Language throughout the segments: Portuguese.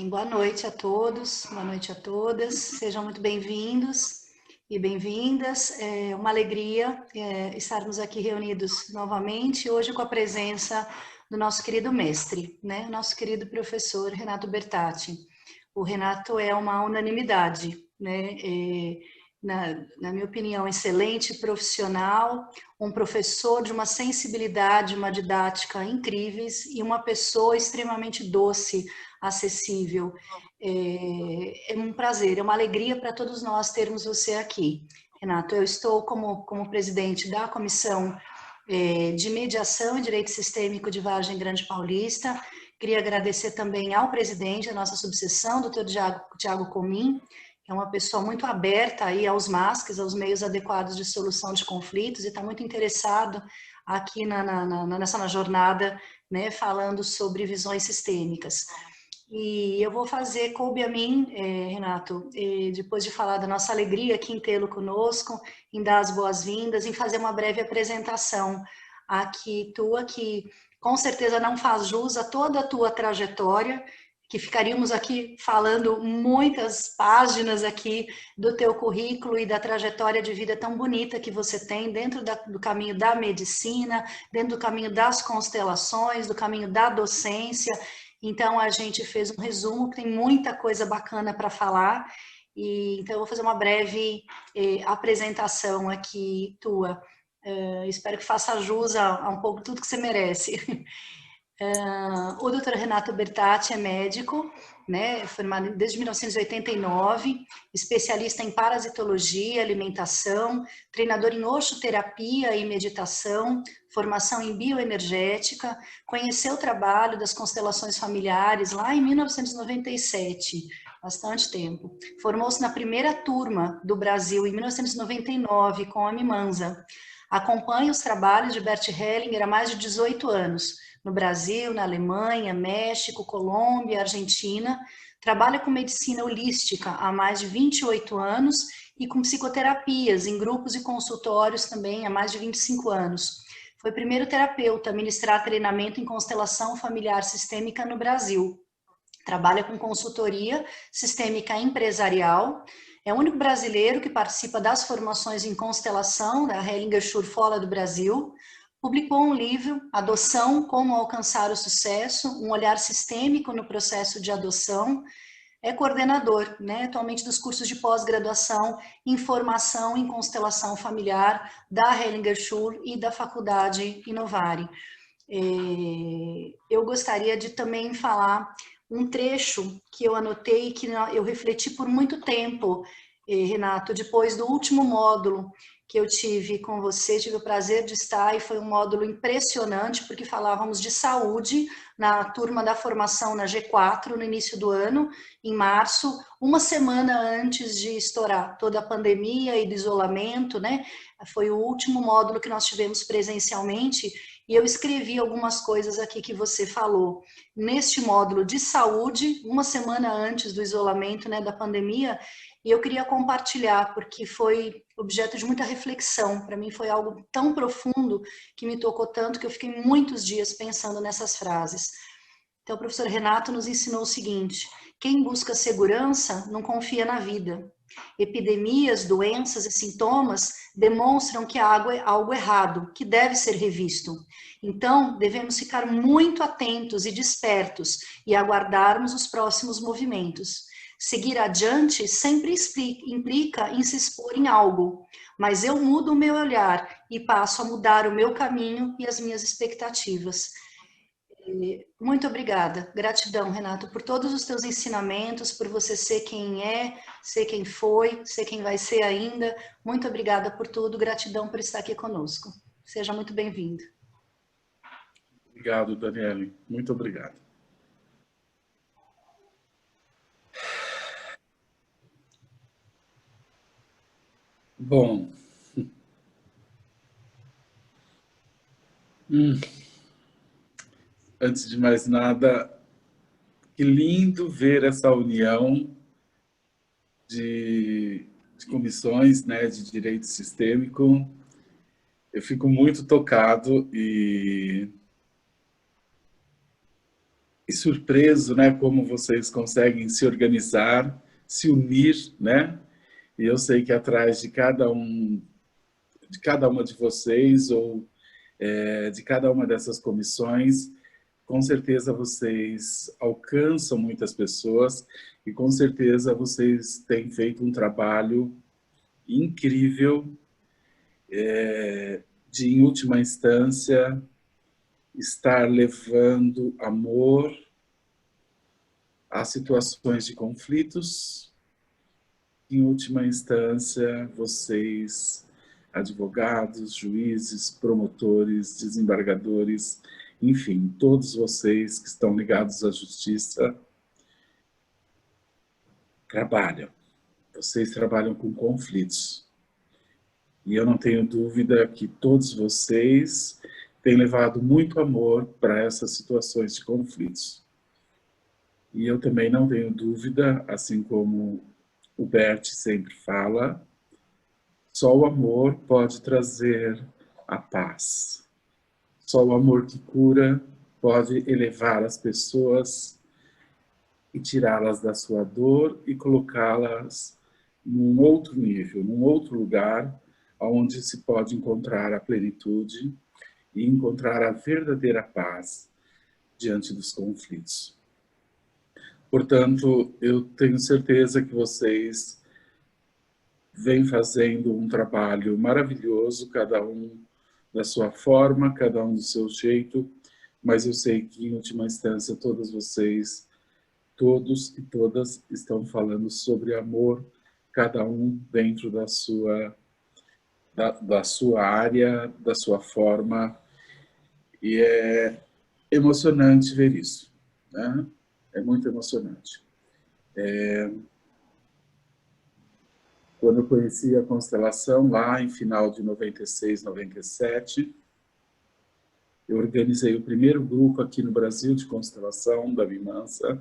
Boa noite a todos, boa noite a todas, sejam muito bem-vindos e bem-vindas. É uma alegria estarmos aqui reunidos novamente, hoje com a presença do nosso querido mestre, né? Nosso querido professor Renato Bertatti. O Renato é uma unanimidade, né? Na minha opinião, excelente profissional, um professor de uma sensibilidade, uma didática incríveis e uma pessoa extremamente doce, acessível. É um prazer, é uma alegria para todos nós termos você aqui. Renato, eu estou como presidente da Comissão de Mediação e Direito Sistêmico de Vargem Grande Paulista. Queria agradecer também ao presidente da nossa subseção, doutor Tiago Comim, que é uma pessoa muito aberta aí aos MASCs, aos meios adequados de solução de conflitos, e está muito interessado aqui nessa jornada, né, falando sobre visões sistêmicas. E eu vou fazer, coube a mim, Renato, depois de falar da nossa alegria aqui em tê-lo conosco, em dar as boas-vindas, em fazer uma breve apresentação aqui tua, que com certeza não faz jus a toda a tua trajetória, que ficaríamos aqui falando muitas páginas aqui do teu currículo e da trajetória de vida tão bonita que você tem dentro do caminho da medicina, dentro do caminho das constelações, do caminho da docência. Então, a gente fez um resumo, tem muita coisa bacana para falar, e então eu vou fazer uma breve apresentação aqui tua. Espero que faça jus a um pouco tudo que você merece. O Dr. Renato Bertatti é médico, né, formado desde 1989, especialista em parasitologia, alimentação, treinador em oxoterapia e meditação, formação em bioenergética, conheceu o trabalho das constelações familiares lá em 1997, bastante tempo. Formou-se na primeira turma do Brasil em 1999 com a Mimanza. Acompanha os trabalhos de Bert Hellinger há mais de 18 anos, no Brasil, na Alemanha, México, Colômbia, Argentina. Trabalha com medicina holística há mais de 28 anos e com psicoterapias em grupos e consultórios também há mais de 25 anos. Foi o primeiro terapeuta a ministrar treinamento em constelação familiar sistêmica no Brasil. Trabalha com consultoria sistêmica empresarial. É o único brasileiro que participa das formações em constelação da Hellinger Schur Fora do Brasil. Publicou um livro, Adoção, Como Alcançar o Sucesso, um olhar sistêmico no processo de adoção. É coordenador, né, atualmente dos cursos de pós-graduação em formação em constelação familiar da Hellinger Schur e da Faculdade Inovare. Eu gostaria de também falar um trecho que eu anotei, que eu refleti por muito tempo, Renato, depois do último módulo que eu tive com você, tive o prazer de estar, e foi um módulo impressionante, porque falávamos de saúde na turma da formação na G4, no início do ano, em março, uma semana antes de estourar toda a pandemia e do isolamento, né? Foi o último módulo que nós tivemos presencialmente, e eu escrevi algumas coisas aqui que você falou. Neste módulo de saúde, uma semana antes do isolamento, né, da pandemia, e eu queria compartilhar, porque foi objeto de muita reflexão. Para mim foi algo tão profundo que me tocou tanto que eu fiquei muitos dias pensando nessas frases. Então, o professor Renato nos ensinou o seguinte: quem busca segurança não confia na vida. Epidemias, doenças e sintomas demonstram que há algo errado, que deve ser revisto. Então, devemos ficar muito atentos e despertos e aguardarmos os próximos movimentos. Seguir adiante sempre implica em se expor em algo, mas eu mudo o meu olhar e passo a mudar o meu caminho e as minhas expectativas. Muito obrigada, gratidão, Renato, por todos os teus ensinamentos, por você ser quem é, ser quem foi, ser quem vai ser ainda. Muito obrigada por tudo, gratidão por estar aqui conosco. Seja muito bem-vindo. Obrigado, Daniele. Muito obrigado. Bom, antes de mais nada, que lindo ver essa união de comissões, né, de direito sistêmico. Eu fico muito tocado e e surpreso, né, como vocês conseguem se organizar, se unir, né? E eu sei que atrás de cada uma de vocês ou de cada uma dessas comissões, com certeza vocês alcançam muitas pessoas e com certeza vocês têm feito um trabalho incrível de, em última instância, estar levando amor a situações de conflitos. Em última instância, vocês, advogados, juízes, promotores, desembargadores, enfim, todos vocês que estão ligados à justiça, trabalham. Vocês trabalham com conflitos. E eu não tenho dúvida que todos vocês têm levado muito amor para essas situações de conflitos. E eu também não tenho dúvida, assim como o Bert sempre fala, só o amor pode trazer a paz. Só o amor que cura pode elevar as pessoas e tirá-las da sua dor e colocá-las num outro nível, num outro lugar, onde se pode encontrar a plenitude e encontrar a verdadeira paz diante dos conflitos. Portanto, eu tenho certeza que vocês vêm fazendo um trabalho maravilhoso, cada um da sua forma, cada um do seu jeito, mas eu sei que, em última instância, todas vocês, todos e todas estão falando sobre amor, cada um dentro da sua área, da sua forma, e é emocionante ver isso, né? É muito emocionante. Quando eu conheci a constelação, lá em final de 96, 97, eu organizei o primeiro grupo aqui no Brasil de constelação da Vimansa.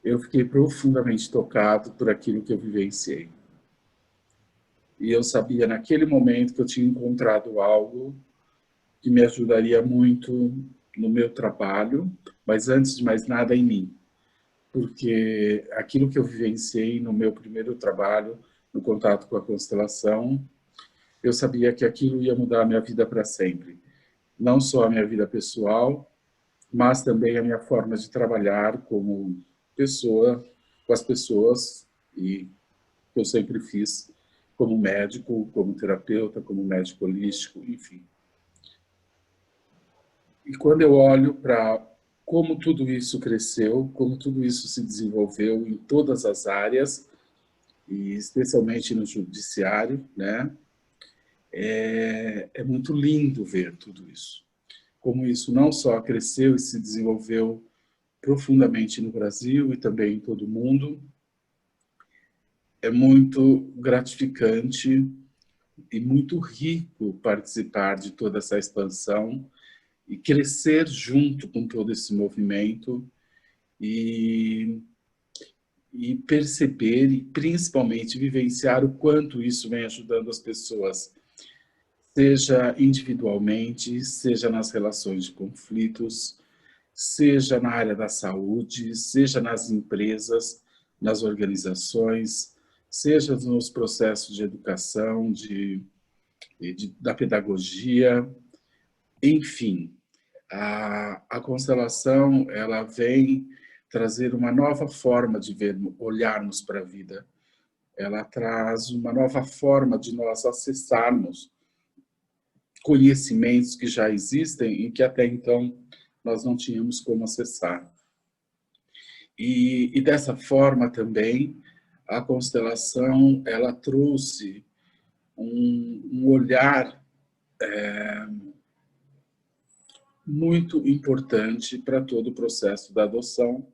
Eu fiquei profundamente tocado por aquilo que eu vivenciei. E eu sabia naquele momento que eu tinha encontrado algo que me ajudaria muito no meu trabalho, mas antes de mais nada em mim. Porque aquilo que eu vivenciei no meu primeiro trabalho, no contato com a constelação, eu sabia que aquilo ia mudar a minha vida para sempre. Não só a minha vida pessoal, mas também a minha forma de trabalhar como pessoa, com as pessoas, e que eu sempre fiz como médico, como terapeuta, como médico holístico, enfim. E quando eu olho para como tudo isso cresceu, como tudo isso se desenvolveu em todas as áreas, e especialmente no judiciário, né? É muito lindo ver tudo isso. Como isso não só cresceu e se desenvolveu profundamente no Brasil e também em todo o mundo, é muito gratificante e muito rico participar de toda essa expansão e crescer junto com todo esse movimento e perceber e principalmente vivenciar o quanto isso vem ajudando as pessoas, seja individualmente, seja nas relações de conflitos, seja na área da saúde, seja nas empresas, nas organizações, seja nos processos de educação, da pedagogia, enfim. A constelação, ela vem trazer uma nova forma de ver, olharmos para a vida. Ela traz uma nova forma de nós acessarmos conhecimentos que já existem e que até então nós não tínhamos como acessar. E dessa forma também, a constelação, ela trouxe um olhar muito importante para todo o processo da adoção,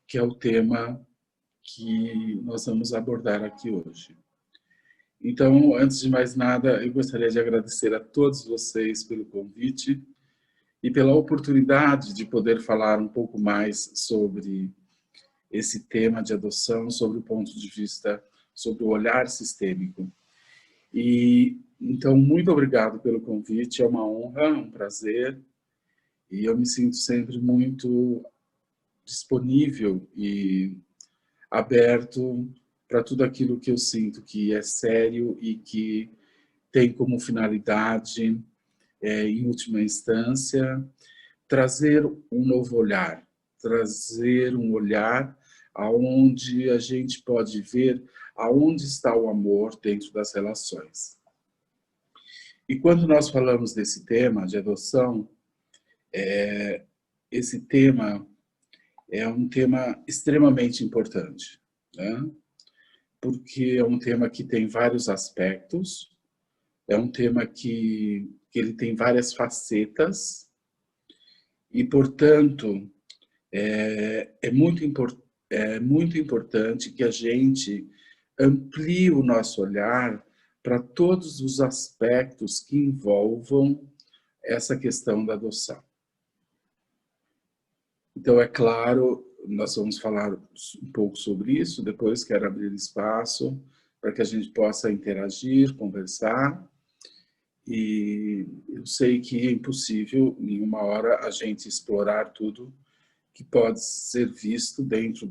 que é o tema que nós vamos abordar aqui hoje. Então, antes de mais nada, eu gostaria de agradecer a todos vocês pelo convite e pela oportunidade de poder falar um pouco mais sobre esse tema de adoção, sobre o ponto de vista, sobre o olhar sistêmico. E então, muito obrigado pelo convite, é uma honra, um prazer, E eu me sinto sempre muito disponível e aberto para tudo aquilo que eu sinto que é sério e que tem como finalidade, em última instância, trazer um novo olhar, trazer um olhar aonde a gente pode ver aonde está o amor dentro das relações. E quando nós falamos desse tema de adoção, esse tema é um tema extremamente importante, né? Porque é um tema que tem vários aspectos, é um tema que ele tem várias facetas e, portanto, é muito importante que a gente amplie o nosso olhar para todos os aspectos que envolvam essa questão da adoção. Então, é claro, nós vamos falar um pouco sobre isso, depois quero abrir espaço para que a gente possa interagir, conversar. E eu sei que é impossível, em uma hora, a gente explorar tudo que pode ser visto dentro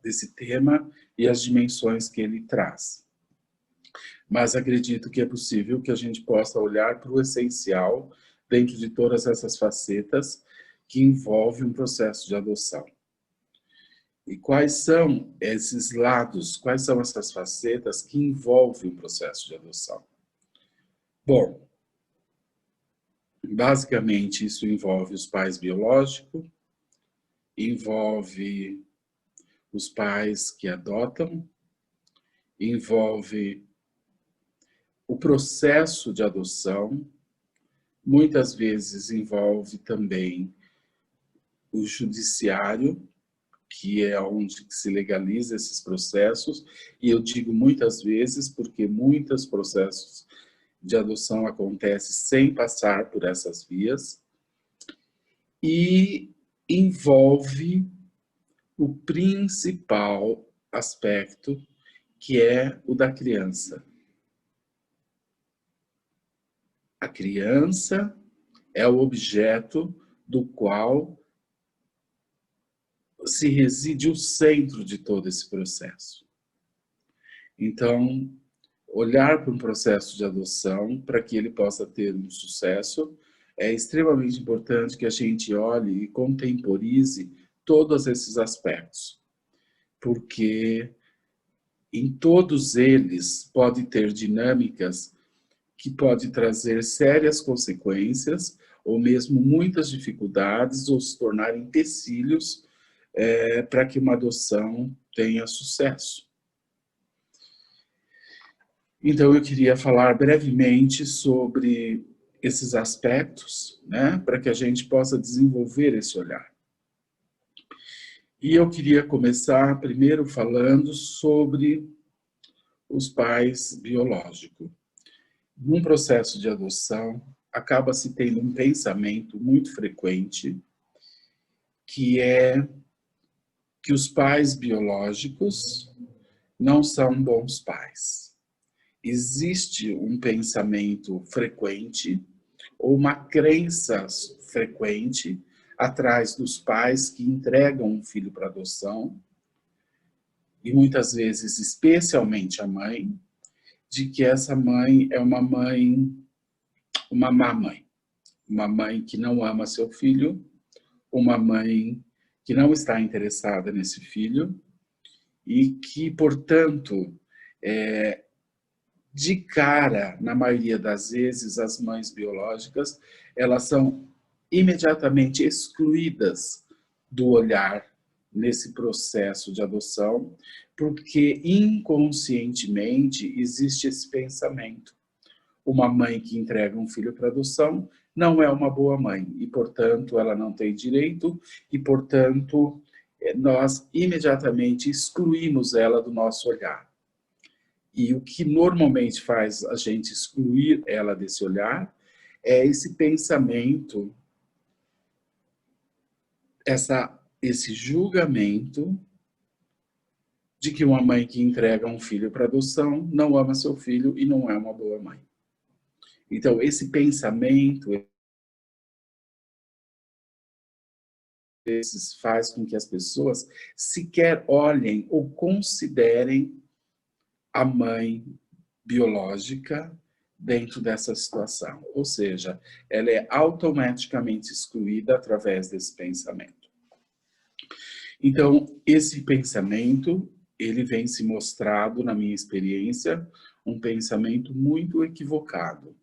desse tema e as dimensões que ele traz. Mas acredito que é possível que a gente possa olhar para o essencial dentro de todas essas facetas que envolve um processo de adoção. E quais são esses lados, quais são essas facetas que envolvem o processo de adoção? Bom, basicamente isso envolve os pais biológicos, envolve os pais que adotam, envolve o processo de adoção, muitas vezes envolve também o judiciário, que é onde se legaliza esses processos, e eu digo muitas vezes porque muitos processos de adoção acontecem sem passar por essas vias, e envolve o principal aspecto, que é o da criança. A criança é o objeto do qual se reside o centro de todo esse processo. Então, olhar para um processo de adoção, para que ele possa ter um sucesso, é extremamente importante que a gente olhe e contemporize todos esses aspectos, porque em todos eles pode ter dinâmicas que pode trazer sérias consequências ou mesmo muitas dificuldades ou se tornar empecilhos para que uma adoção tenha sucesso. Então, eu queria falar brevemente sobre esses aspectos, né, para que a gente possa desenvolver esse olhar. E eu queria começar primeiro falando sobre os pais biológicos. Num processo de adoção, acaba-se tendo um pensamento muito frequente, que é que os pais biológicos não são bons pais. Existe um pensamento frequente, ou uma crença frequente, atrás dos pais que entregam um filho para adoção, e muitas vezes, especialmente a mãe, de que essa mãe é uma má mãe. Uma mãe que não ama seu filho, uma mãe que não está interessada nesse filho e que, portanto, de cara, na maioria das vezes, as mães biológicas, elas são imediatamente excluídas do olhar nesse processo de adoção, porque inconscientemente existe esse pensamento. Uma mãe que entrega um filho para adoção não é uma boa mãe e, portanto, ela não tem direito e, portanto, nós imediatamente excluímos ela do nosso olhar. E o que normalmente faz a gente excluir ela desse olhar é esse pensamento, esse julgamento de que uma mãe que entrega um filho para adoção não ama seu filho e não é uma boa mãe. Então, esse pensamento vezes faz com que as pessoas sequer olhem ou considerem a mãe biológica dentro dessa situação. Ou seja, ela é automaticamente excluída através desse pensamento. Então, esse pensamento, ele vem se mostrado, na minha experiência, um pensamento muito equivocado.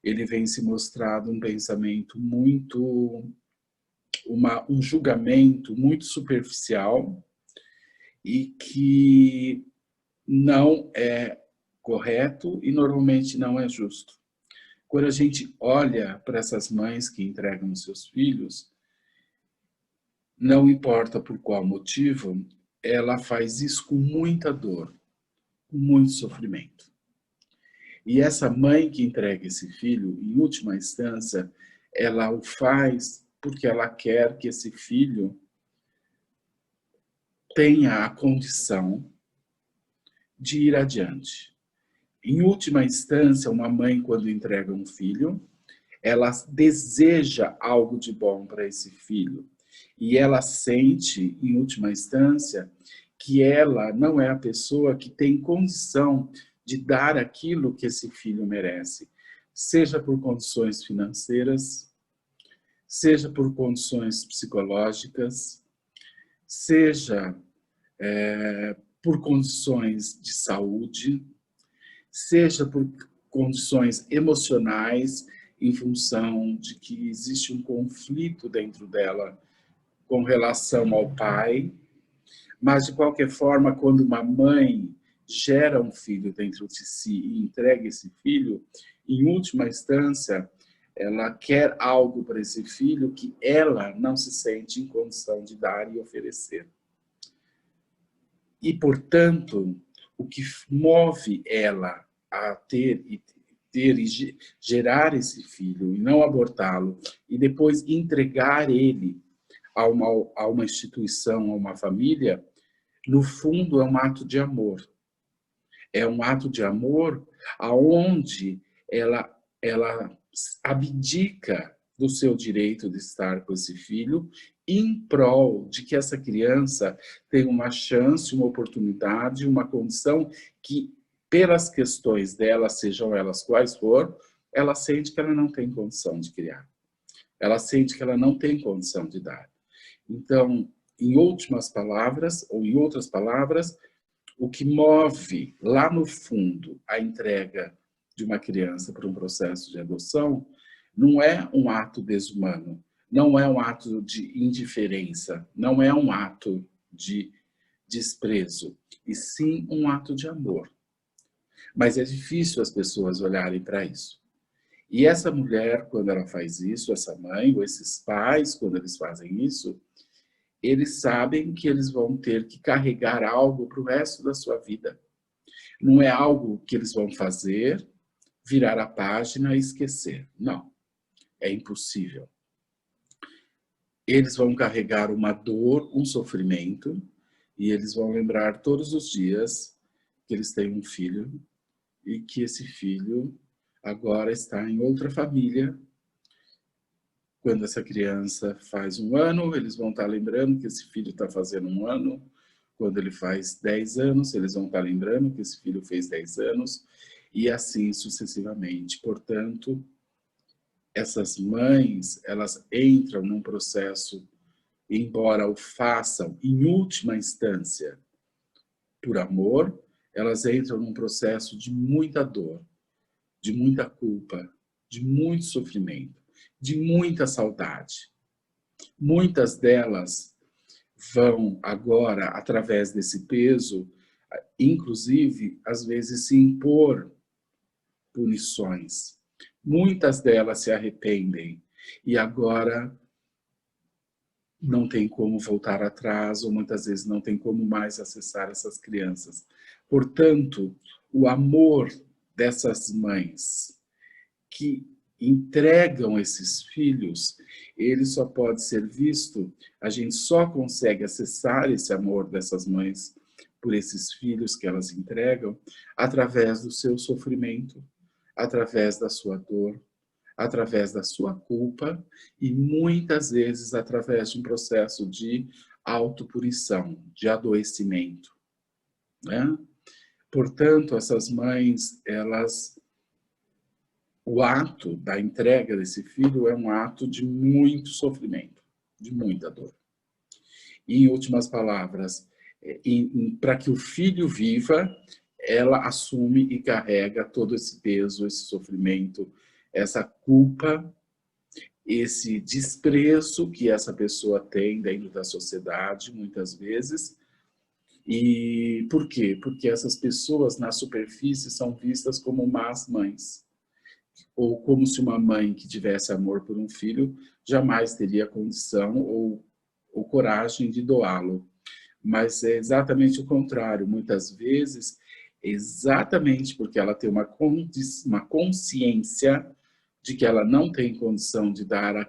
Ele vem se mostrado um pensamento muito... um julgamento muito superficial e que não é correto e normalmente não é justo. Quando a gente olha para essas mães que entregam os seus filhos, não importa por qual motivo, ela faz isso com muita dor, com muito sofrimento. E essa mãe que entrega esse filho, em última instância, ela o faz porque ela quer que esse filho tenha a condição de ir adiante. Em última instância, uma mãe, quando entrega um filho, ela deseja algo de bom para esse filho. E ela sente, em última instância, que ela não é a pessoa que tem condição de dar aquilo que esse filho merece. Seja por condições financeiras, seja por condições psicológicas, seja por condições de saúde, seja por condições emocionais, em função de que existe um conflito dentro dela com relação ao pai. Mas, de qualquer forma, quando uma mãe gera um filho dentro de si e entrega esse filho, em última instância, ela quer algo para esse filho que ela não se sente em condição de dar e oferecer. E, portanto, o que move ela a ter e gerar esse filho e não abortá-lo e depois entregar ele a uma instituição, a uma família, no fundo é um ato de amor. É um ato de amor aonde ela abdica do seu direito de estar com esse filho em prol de que essa criança tenha uma chance, uma oportunidade, uma condição que, pelas questões dela, sejam elas quais for, ela sente que ela não tem condição de criar. Ela sente que ela não tem condição de dar. Então, em últimas palavras, ou em outras palavras, o que move lá no fundo a entrega de uma criança para um processo de adoção não é um ato desumano, não é um ato de indiferença, não é um ato de desprezo, e sim um ato de amor. Mas é difícil as pessoas olharem para isso. E essa mulher, quando ela faz isso, essa mãe, ou esses pais, quando eles fazem isso, eles sabem que eles vão ter que carregar algo para o resto da sua vida. Não é algo que eles vão fazer, virar a página e esquecer. Não, é impossível. Eles vão carregar uma dor, um sofrimento, e eles vão lembrar todos os dias que eles têm um filho e que esse filho agora está em outra família. Quando essa criança faz 1 ano, eles vão estar lembrando que esse filho está fazendo 1 ano. Quando ele faz 10 anos, eles vão estar lembrando que esse filho fez 10 anos. E assim sucessivamente. Portanto, essas mães, elas entram num processo, embora o façam em última instância por amor, elas entram num processo de muita dor, de muita culpa, de muito sofrimento, de muita saudade. Muitas delas vão agora, através desse peso, inclusive, às vezes, se impor punições. Muitas delas se arrependem e agora não tem como voltar atrás, ou muitas vezes não tem como mais acessar essas crianças. Portanto, o amor dessas mães que entregam esses filhos, ele só pode ser visto, a gente só consegue acessar esse amor dessas mães por esses filhos que elas entregam, através do seu sofrimento, através da sua dor, através da sua culpa e muitas vezes através de um processo de autopunição, de adoecimento, né? Portanto, essas mães, o ato da entrega desse filho é um ato de muito sofrimento, de muita dor. E, em últimas palavras, para que o filho viva, ela assume e carrega todo esse peso, esse sofrimento, essa culpa, esse desprezo que essa pessoa tem dentro da sociedade, muitas vezes. E por quê? Porque essas pessoas, na superfície, são vistas como más mães. Ou como se uma mãe que tivesse amor por um filho jamais teria condição ou coragem de doá-lo. Mas é exatamente o contrário. Muitas vezes, exatamente porque ela tem uma consciência de que ela não tem condição de dar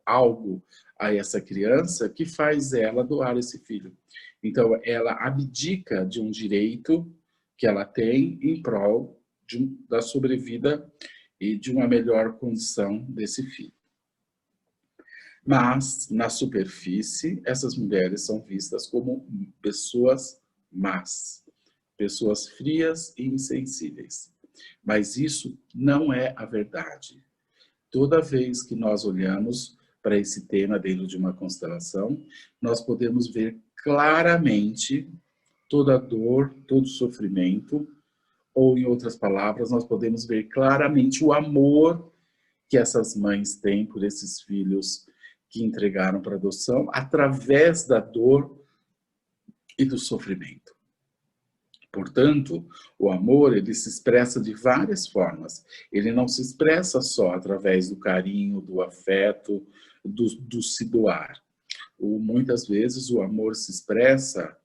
algo a essa criança, que faz ela doar esse filho. Então, ela abdica de um direito que ela tem em prol da sobrevida e de uma melhor condição desse filho. Mas, na superfície, essas mulheres são vistas como pessoas más, pessoas frias e insensíveis. Mas isso não é a verdade. Toda vez que nós olhamos para esse tema dentro de uma constelação, nós podemos ver claramente toda a dor, todo o sofrimento, ou, em outras palavras, nós podemos ver claramente o amor que essas mães têm por esses filhos que entregaram para adoção, através da dor e do sofrimento. Portanto, o amor, ele se expressa de várias formas. Ele não se expressa só através do carinho, do afeto, do se doar. Muitas vezes o amor se expressa,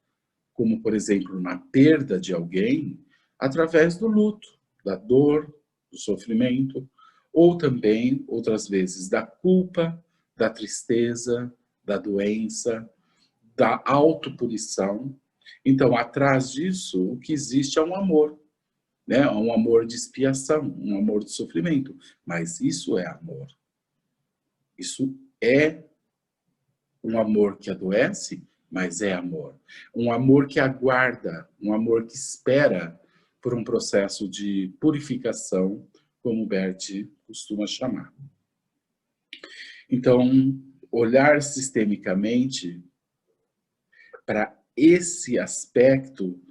como por exemplo na perda de alguém, através do luto, da dor, do sofrimento, ou também, outras vezes, da culpa, da tristeza, da doença, da autopunição. Então, atrás disso, o que existe é um amor, né? Um amor de expiação, um amor de sofrimento. Mas isso é amor. Isso é um amor que adoece, mas é amor. Um amor que aguarda, um amor que espera por um processo de purificação, como o Bert costuma chamar. Então, olhar sistemicamente para esse aspecto,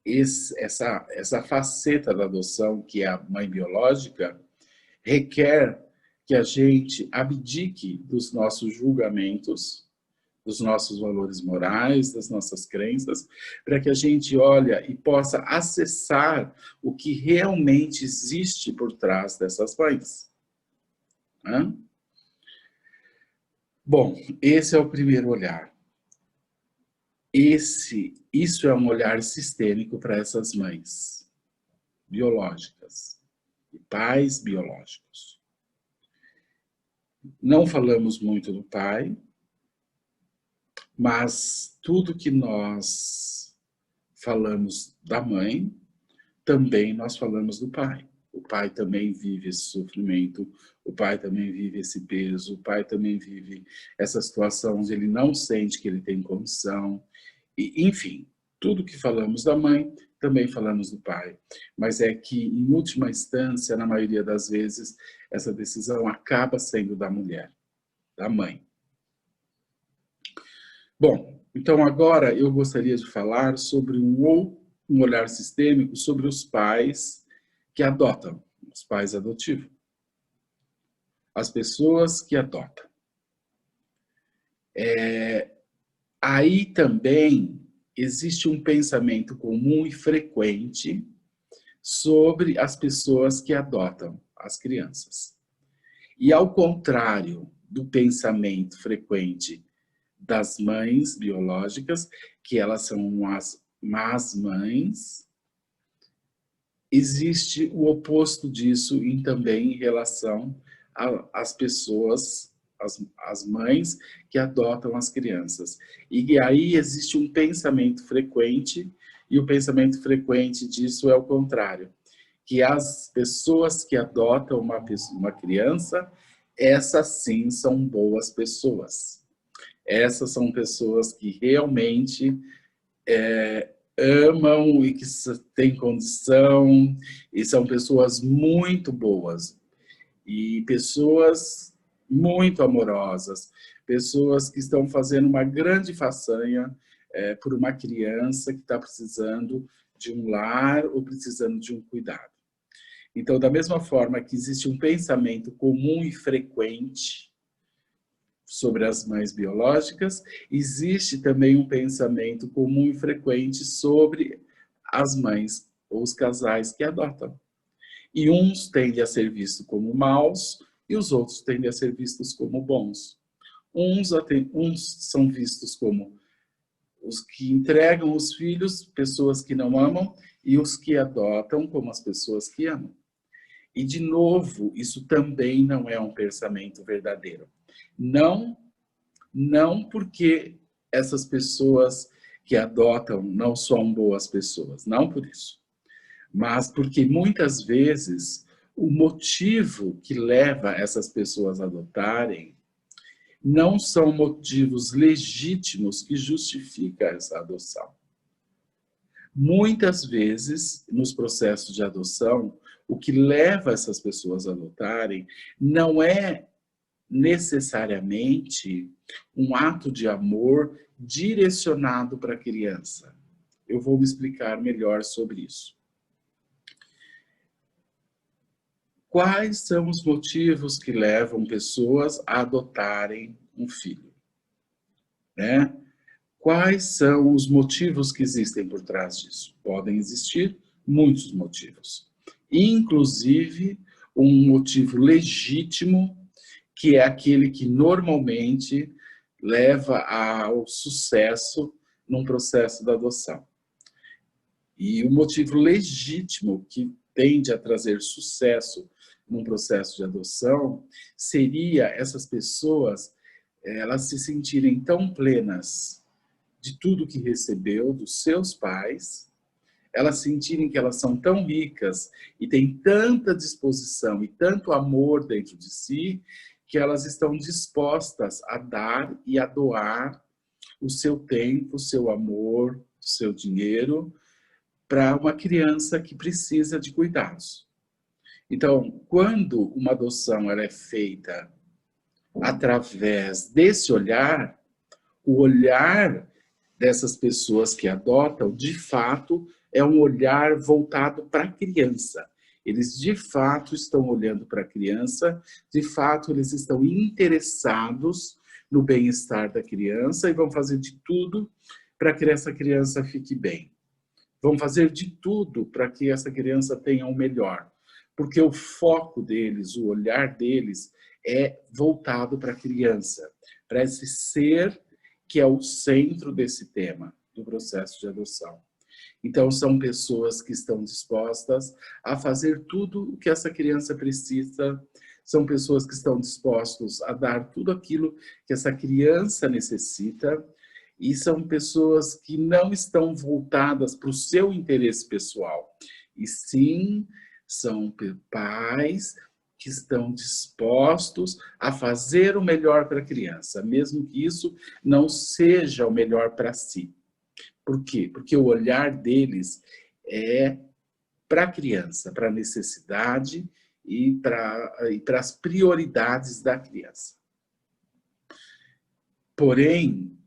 essa faceta da adoção, que é a mãe biológica, requer que a gente abdique dos nossos julgamentos, dos nossos valores morais, das nossas crenças, para que a gente olhe e possa acessar o que realmente existe por trás dessas mães. Bom, esse é o primeiro olhar. Isso é um olhar sistêmico para essas mães biológicas e pais biológicos. Não falamos muito do pai, mas tudo que nós falamos da mãe, também nós falamos do pai. O pai também vive esse sofrimento, o pai também vive esse peso, o pai também vive essa situação onde ele não sente que ele tem condição. E, enfim, tudo que falamos da mãe, também falamos do pai. Mas é que, em última instância, na maioria das vezes, essa decisão acaba sendo da mulher, da mãe. Bom, então agora eu gostaria de falar sobre um olhar sistêmico sobre os pais que adotam, os pais adotivos. As pessoas que adotam. Aí também existe um pensamento comum e frequente sobre as pessoas que adotam as crianças. E ao contrário do pensamento frequente das mães biológicas, que elas são as más mães, existe o oposto disso também em relação às pessoas, as mães que adotam as crianças. E aí existe um pensamento frequente, e o pensamento frequente disso é o contrário. que as pessoas que adotam uma criança, essas sim são boas pessoas. Essas são pessoas que realmente amam e que têm condição, e são pessoas muito boas, e pessoas muito amorosas, pessoas que estão fazendo uma grande façanha por uma criança que está precisando de um lar ou precisando de um cuidado. Então, da mesma forma que existe um pensamento comum e frequente sobre as mães biológicas, existe também um pensamento comum e frequente sobre as mães ou os casais que adotam. E uns tendem a ser vistos como maus e os outros tendem a ser vistos como bons. Uns são vistos como os que entregam os filhos, pessoas que não amam, e os que adotam como as pessoas que amam. E, de novo, isso também não é um pensamento verdadeiro. Não porque essas pessoas que adotam não são boas pessoas, não por isso. Mas porque muitas vezes o motivo que leva essas pessoas a adotarem não são motivos legítimos que justificam essa adoção. Muitas vezes, nos processos de adoção, o que leva essas pessoas a adotarem não é necessariamente um ato de amor direcionado para a criança. Eu vou me explicar melhor sobre isso. Quais são os motivos que levam pessoas a adotarem um filho? Né? Quais são os motivos que existem por trás disso? Podem existir muitos motivos. Inclusive, um motivo legítimo, que é aquele que normalmente leva ao sucesso num processo da adoção. E o motivo legítimo que tende a trazer sucesso num processo de adoção seria essas pessoas elas se sentirem tão plenas de tudo que recebeu dos seus pais, elas sentirem que elas são tão ricas e têm tanta disposição e tanto amor dentro de si, que elas estão dispostas a dar e a doar o seu tempo, o seu amor, o seu dinheiro para uma criança que precisa de cuidados. Então, quando uma adoção ela é feita através desse olhar, o olhar dessas pessoas que adotam, de fato, é um olhar voltado para a criança. Eles, de fato, estão olhando para a criança, de fato, eles estão interessados no bem-estar da criança e vão fazer de tudo para que essa criança fique bem. Vão fazer de tudo para que essa criança tenha o melhor. Porque o foco deles, o olhar deles é voltado para a criança, para esse ser que é o centro desse tema, do processo de adoção. Então, são pessoas que estão dispostas a fazer tudo o que essa criança precisa, são pessoas que estão dispostas a dar tudo aquilo que essa criança necessita, e são pessoas que não estão voltadas para o seu interesse pessoal, e sim são pais que estão dispostos a fazer o melhor para a criança, mesmo que isso não seja o melhor para si. Por quê? Porque o olhar deles é para a criança, para a necessidade e para as prioridades da criança. Porém,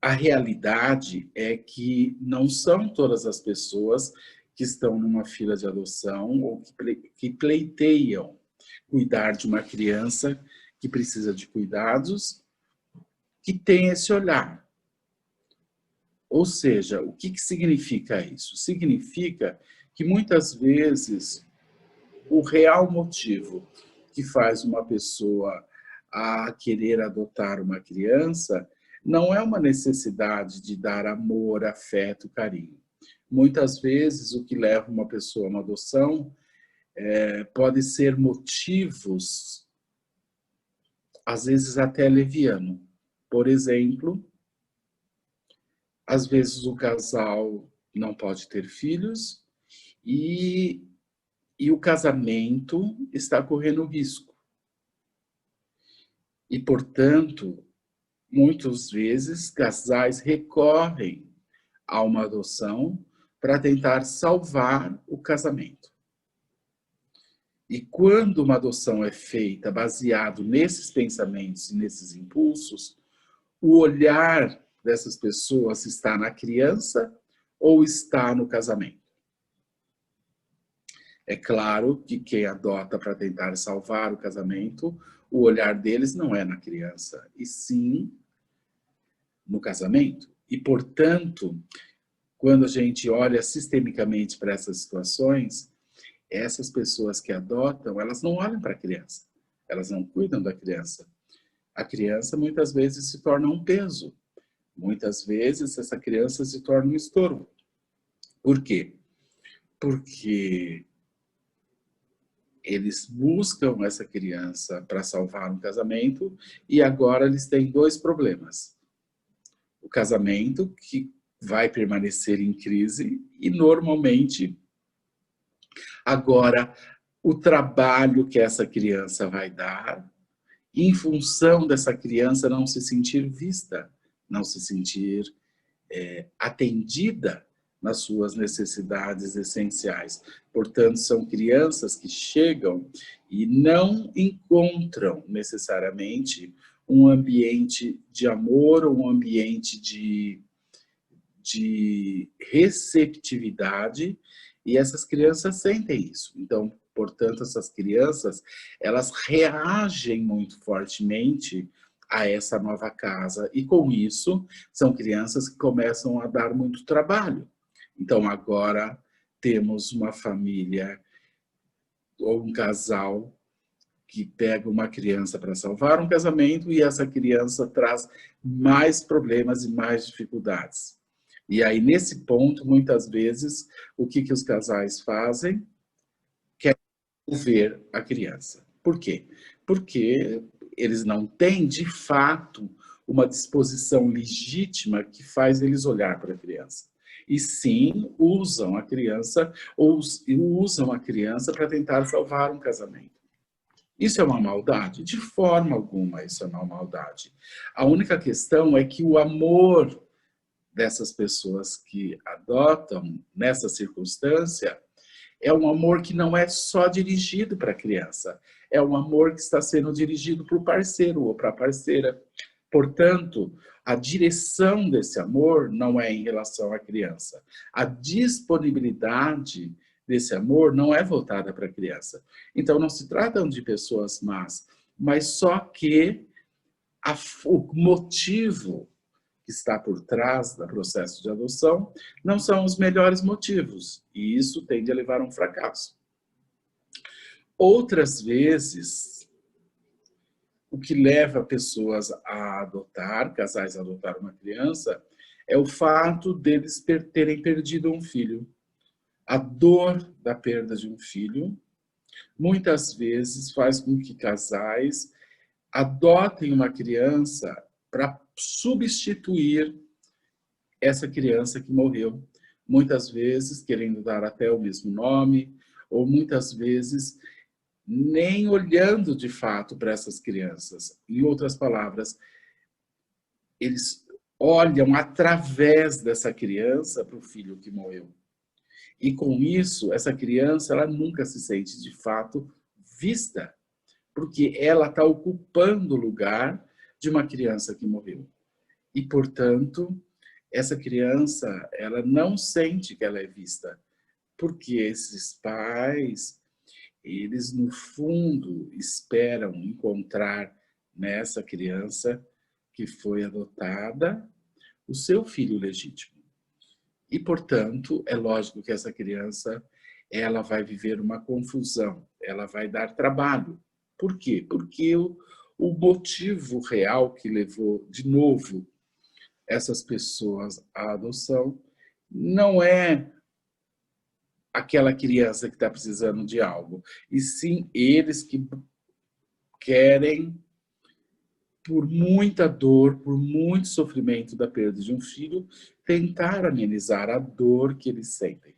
a realidade é que não são todas as pessoas que estão numa fila de adoção ou que pleiteiam cuidar de uma criança que precisa de cuidados, que tem esse olhar. Ou seja, o que significa isso? Significa que muitas vezes o real motivo que faz uma pessoa a querer adotar uma criança não é uma necessidade de dar amor, afeto, carinho. Muitas vezes o que leva uma pessoa a uma adoção pode ser motivos, às vezes até leviano. Por exemplo, às vezes o casal não pode ter filhos e e o casamento está correndo risco. E, portanto, muitas vezes casais recorrem a uma adoção para tentar salvar o casamento. E quando uma adoção é feita baseado nesses pensamentos e nesses impulsos, o olhar dessas pessoas está na criança ou está no casamento. É claro que quem adota para tentar salvar o casamento, o olhar deles não é na criança, e sim no casamento. E, portanto, quando a gente olha sistemicamente para essas situações, essas pessoas que adotam, elas não olham para a criança, elas não cuidam da criança. A criança muitas vezes se torna um peso, muitas vezes essa criança se torna um estorvo. Por quê? Porque eles buscam essa criança para salvar um casamento e agora eles têm dois problemas. O casamento, que vai permanecer em crise, e normalmente agora o trabalho que essa criança vai dar, em função dessa criança não se sentir vista, não se sentir atendida nas suas necessidades essenciais. Portanto, são crianças que chegam e não encontram necessariamente um ambiente de amor ou um ambiente de receptividade, e essas crianças sentem isso. Então, portanto, essas crianças, elas reagem muito fortemente a essa nova casa, e com isso, são crianças que começam a dar muito trabalho. Então, agora temos uma família ou um casal que pega uma criança para salvar um casamento e essa criança traz mais problemas e mais dificuldades. E aí, nesse ponto, muitas vezes, o que os casais fazem? Querem ver a criança. Por quê? Porque eles não têm, de fato, uma disposição legítima que faz eles olhar para a criança. E sim, usam a criança ou usam a criança para tentar salvar um casamento. Isso é uma maldade? De forma alguma isso é uma maldade. A única questão é que o amor dessas pessoas que adotam nessa circunstância é um amor que não é só dirigido para a criança, é um amor que está sendo dirigido para o parceiro ou para a parceira. Portanto, a direção desse amor não é em relação à criança. A disponibilidade desse amor não é voltada para a criança. Então, não se tratam de pessoas más, mas só que o motivo que está por trás do processo de adoção não são os melhores motivos, e isso tende a levar a um fracasso. Outras vezes, o que leva pessoas a adotar, casais a adotar uma criança, é o fato deles terem perdido um filho. A dor da perda de um filho, muitas vezes, faz com que casais adotem uma criança para substituir essa criança que morreu. Muitas vezes querendo dar até o mesmo nome, ou muitas vezes nem olhando de fato para essas crianças. Em outras palavras, eles olham através dessa criança para o filho que morreu. E com isso, essa criança ela nunca se sente de fato vista, porque ela está ocupando o lugar de uma criança que morreu. E, portanto, essa criança ela não sente que ela é vista, porque esses pais, eles no fundo esperam encontrar nessa criança que foi adotada o seu filho legítimo. E, portanto, é lógico que essa criança ela vai viver uma confusão, ela vai dar trabalho. Por quê? Porque o motivo real que levou, de novo, essas pessoas à adoção não é aquela criança que está precisando de algo, e sim eles que querem, por muita dor, por muito sofrimento da perda de um filho, tentar amenizar a dor que eles sentem.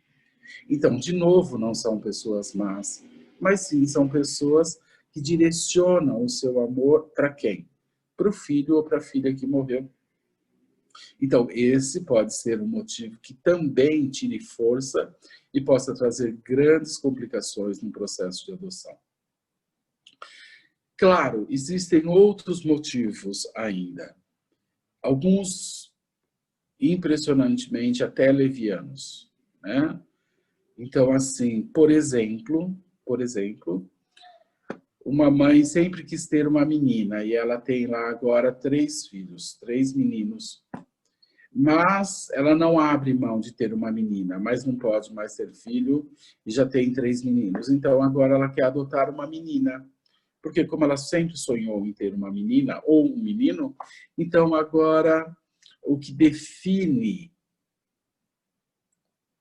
Então, de novo, não são pessoas más, mas sim são pessoas que direcionam o seu amor para quem? Para o filho ou para a filha que morreu. Então, esse pode ser um motivo que também tire força e possa trazer grandes complicações no processo de adoção. Claro, existem outros motivos ainda. Alguns, impressionantemente, até levianos, né? Então, assim, por exemplo, uma mãe sempre quis ter uma menina e ela tem lá agora 3 filhos, 3 meninos. Mas ela não abre mão de ter uma menina, mas não pode mais ter filho e já tem 3 meninos. Então agora ela quer adotar uma menina. Porque como ela sempre sonhou em ter uma menina ou um menino, então agora o que define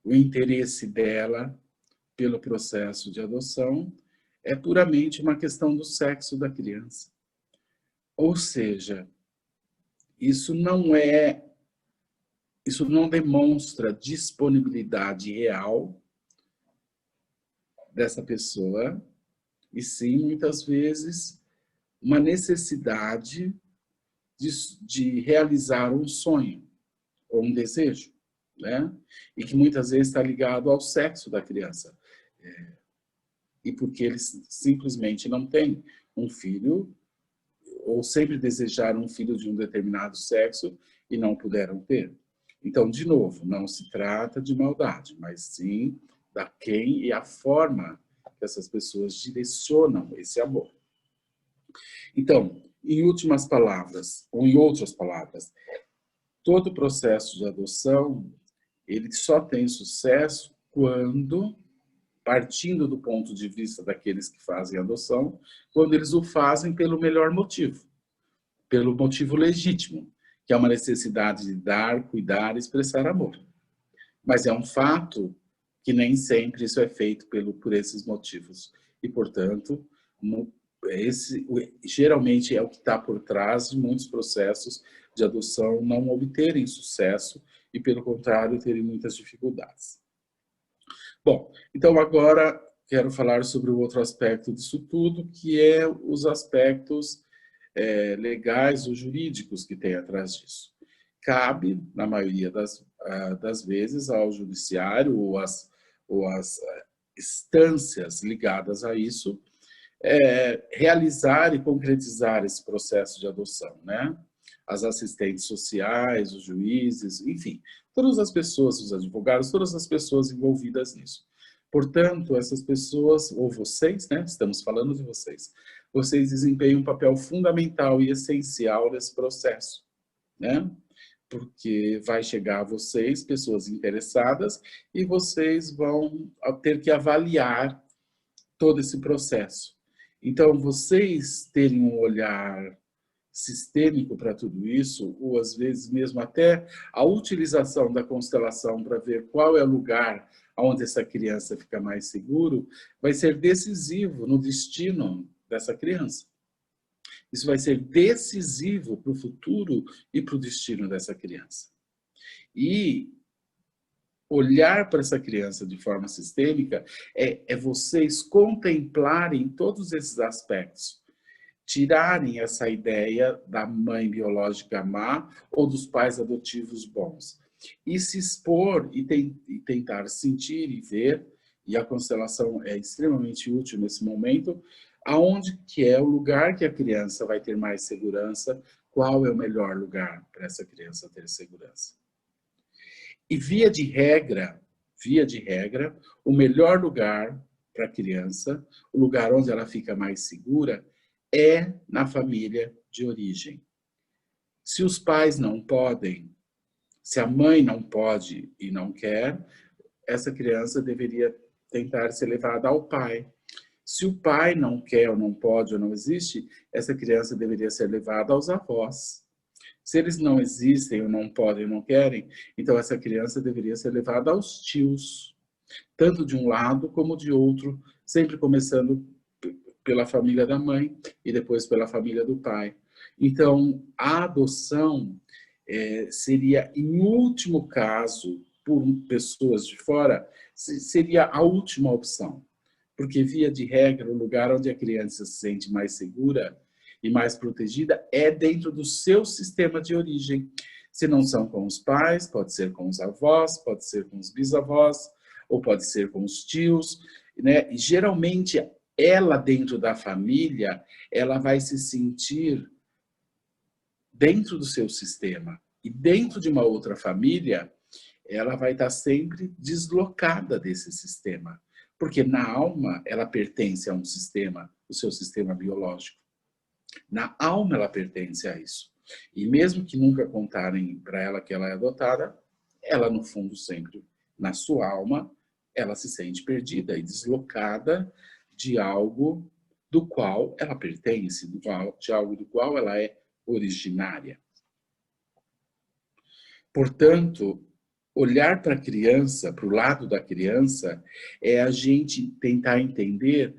o interesse dela pelo processo de adoção é puramente uma questão do sexo da criança. Ou seja, isso não demonstra disponibilidade real dessa pessoa, e sim, muitas vezes, uma necessidade de realizar um sonho ou um desejo, né? E que muitas vezes está ligado ao sexo da criança. E porque eles simplesmente não têm um filho, ou sempre desejaram um filho de um determinado sexo e não puderam ter. Então, de novo, não se trata de maldade, mas sim da quem e a forma que essas pessoas direcionam esse amor. Então, em últimas palavras, ou em outras palavras, todo processo de adoção, ele só tem sucesso quando, partindo do ponto de vista daqueles que fazem a adoção, quando eles o fazem pelo melhor motivo, pelo motivo legítimo, que é uma necessidade de dar, cuidar e expressar amor. Mas é um fato que nem sempre isso é feito por esses motivos. E, portanto, geralmente é o que está por trás de muitos processos de adoção não obterem sucesso e, pelo contrário, terem muitas dificuldades. Bom, então agora quero falar sobre o outro aspecto disso tudo, que é os aspectos legais ou jurídicos que tem atrás disso. Cabe, na maioria das vezes, ao judiciário ou às instâncias ligadas a isso, realizar e concretizar esse processo de adoção, né? As assistentes sociais, os juízes, enfim, todas as pessoas, os advogados, todas as pessoas envolvidas nisso. Portanto, essas pessoas, ou vocês, né? Estamos falando de vocês. Vocês desempenham um papel fundamental e essencial nesse processo, né? Porque vai chegar a vocês, pessoas interessadas, e vocês vão ter que avaliar todo esse processo. Então, vocês terem um olhar sistêmico para tudo isso, ou às vezes mesmo até a utilização da constelação para ver qual é o lugar onde essa criança fica mais seguro, vai ser decisivo no destino dessa criança. Isso vai ser decisivo para o futuro e para o destino dessa criança. E olhar para essa criança de forma sistêmica é vocês contemplarem todos esses aspectos, tirarem essa ideia da mãe biológica má ou dos pais adotivos bons e se expor e tentar sentir e ver, e a constelação é extremamente útil nesse momento, aonde que é o lugar que a criança vai ter mais segurança, qual é o melhor lugar para essa criança ter segurança. E via de regra, o melhor lugar para a criança, o lugar onde ela fica mais segura, é na família de origem. Se os pais não podem, se a mãe não pode e não quer, essa criança deveria tentar ser levada ao pai. Se o pai não quer ou não pode ou não existe, essa criança deveria ser levada aos avós. Se eles não existem ou não podem ou não querem, então essa criança deveria ser levada aos tios, tanto de um lado como de outro, sempre começando pela família da mãe e depois pela família do pai. Então, a adoção seria, em último caso, por pessoas de fora, seria a última opção. Porque, via de regra, o lugar onde a criança se sente mais segura e mais protegida é dentro do seu sistema de origem. Se não são com os pais, pode ser com os avós, pode ser com os bisavós, ou pode ser com os tios, né? E, geralmente, ela dentro da família, ela vai se sentir dentro do seu sistema. E dentro de uma outra família, ela vai estar sempre deslocada desse sistema. Porque na alma, ela pertence a um sistema, o seu sistema biológico. Na alma, ela pertence a isso. E mesmo que nunca contarem para ela que ela é adotada, ela, no fundo, sempre, na sua alma, ela se sente perdida e deslocada de algo do qual ela pertence, de algo do qual ela é originária. Portanto, olhar para a criança, para o lado da criança, é a gente tentar entender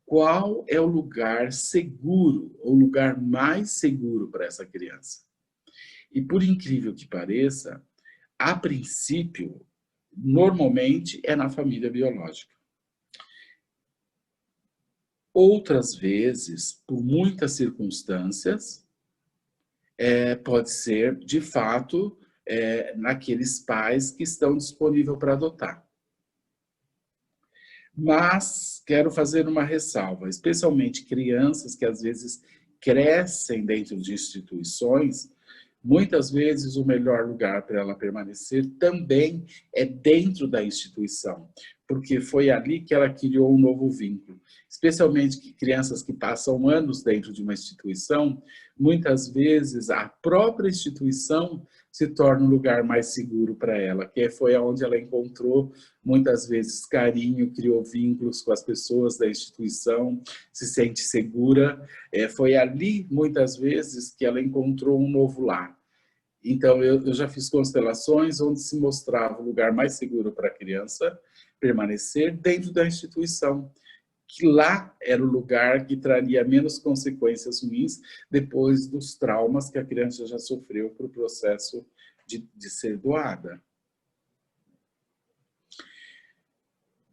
qual é o lugar seguro, o lugar mais seguro para essa criança. E por incrível que pareça, a princípio, normalmente é na família biológica. Outras vezes, por muitas circunstâncias, pode ser, de fato, naqueles pais que estão disponíveis para adotar. Mas quero fazer uma ressalva, especialmente crianças que às vezes crescem dentro de instituições, muitas vezes o melhor lugar para ela permanecer também é dentro da instituição, porque foi ali que ela criou um novo vínculo. Especialmente que crianças que passam anos dentro de uma instituição, muitas vezes a própria instituição se torna um lugar mais seguro para ela, que foi onde ela encontrou muitas vezes carinho, criou vínculos com as pessoas da instituição, se sente segura. Foi ali, muitas vezes, que ela encontrou um novo lar. Então, eu já fiz constelações onde se mostrava o lugar mais seguro para a criança permanecer dentro da instituição, que lá era o lugar que traria menos consequências ruins depois dos traumas que a criança já sofreu para o processo de ser doada.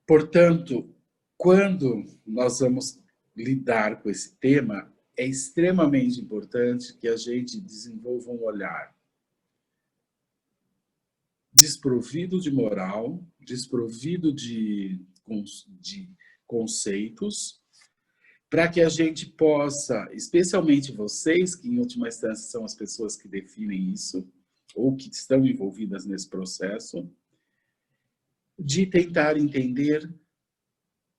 Portanto, quando nós vamos lidar com esse tema, é extremamente importante que a gente desenvolva um olhar desprovido de moral, desprovido de conceitos, para que a gente possa, especialmente vocês, que em última instância são as pessoas que definem isso, ou que estão envolvidas nesse processo, de tentar entender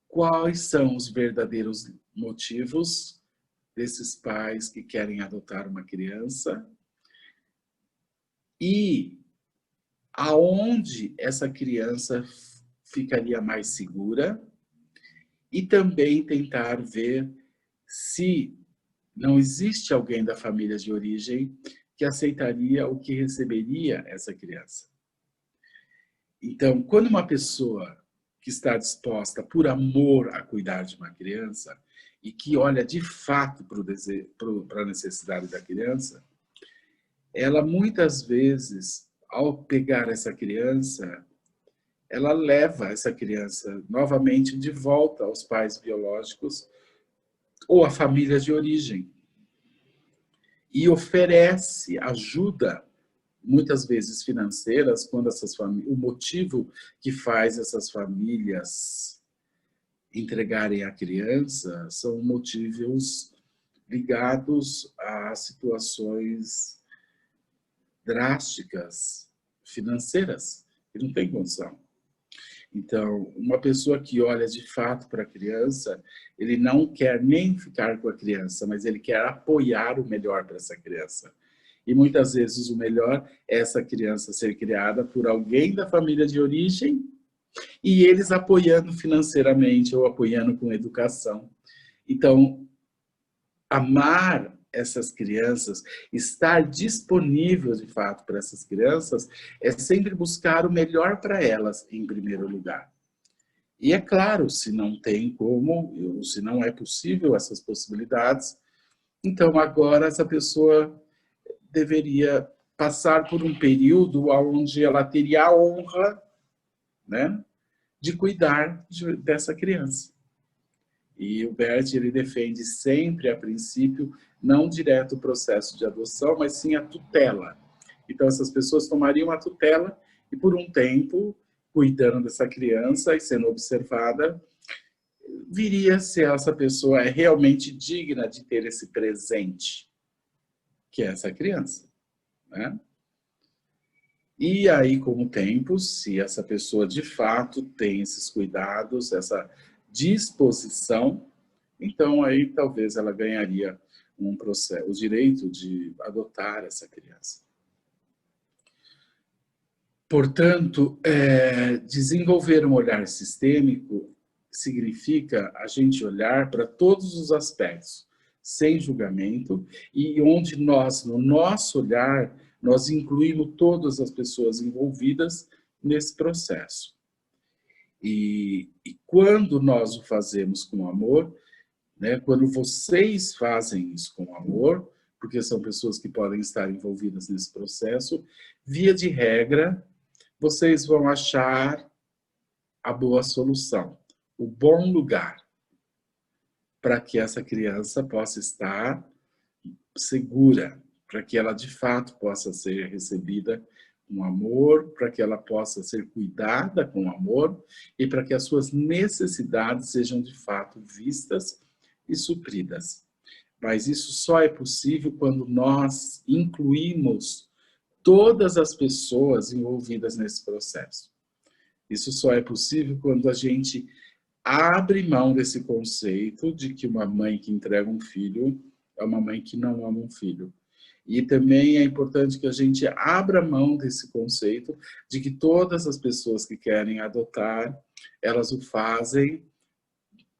quais são os verdadeiros motivos desses pais que querem adotar uma criança e aonde essa criança ficaria mais segura, e também tentar ver se não existe alguém da família de origem que aceitaria ou que receberia essa criança. Então, quando uma pessoa que está disposta por amor a cuidar de uma criança e que olha de fato para a necessidade da criança, ela muitas vezes, ao pegar essa criança, ela leva essa criança novamente de volta aos pais biológicos ou à família de origem e oferece ajuda, muitas vezes financeiras, quando o motivo que faz essas famílias entregarem a criança são motivos ligados a situações drásticas financeiras, que não tem condição. Então, uma pessoa que olha de fato para a criança, ele não quer nem ficar com a criança, mas ele quer apoiar o melhor para essa criança. E muitas vezes o melhor é essa criança ser criada por alguém da família de origem e eles apoiando financeiramente ou apoiando com educação. Então, amar essas crianças, estar disponível de fato para essas crianças, é sempre buscar o melhor para elas em primeiro lugar. E é claro, se não tem como, se não é possível essas possibilidades, então agora essa pessoa deveria passar por um período onde ela teria a honra, né, de cuidar dessa criança. E o Bert, ele defende sempre, a princípio, não direto o processo de adoção, mas sim a tutela. Então, essas pessoas tomariam a tutela e, por um tempo, cuidando dessa criança e sendo observada, viria se essa pessoa é realmente digna de ter esse presente, que é essa criança, né? E aí, com o tempo, se essa pessoa de fato tem esses cuidados, essa disposição, então aí talvez ela ganharia um processo, o direito de adotar essa criança. Portanto, desenvolver um olhar sistêmico significa a gente olhar para todos os aspectos, sem julgamento, e onde nós, no nosso olhar, nós incluímos todas as pessoas envolvidas nesse processo. E quando nós o fazemos com amor, né, quando vocês fazem isso com amor, porque são pessoas que podem estar envolvidas nesse processo, via de regra, vocês vão achar a boa solução, o bom lugar, para que essa criança possa estar segura, para que ela de fato possa ser recebida com amor, para que ela possa ser cuidada com amor e para que as suas necessidades sejam de fato vistas e supridas. Mas isso só é possível quando nós incluímos todas as pessoas envolvidas nesse processo. Isso só é possível quando a gente abre mão desse conceito de que uma mãe que entrega um filho é uma mãe que não ama um filho. E também é importante que a gente abra mão desse conceito de que todas as pessoas que querem adotar, elas o fazem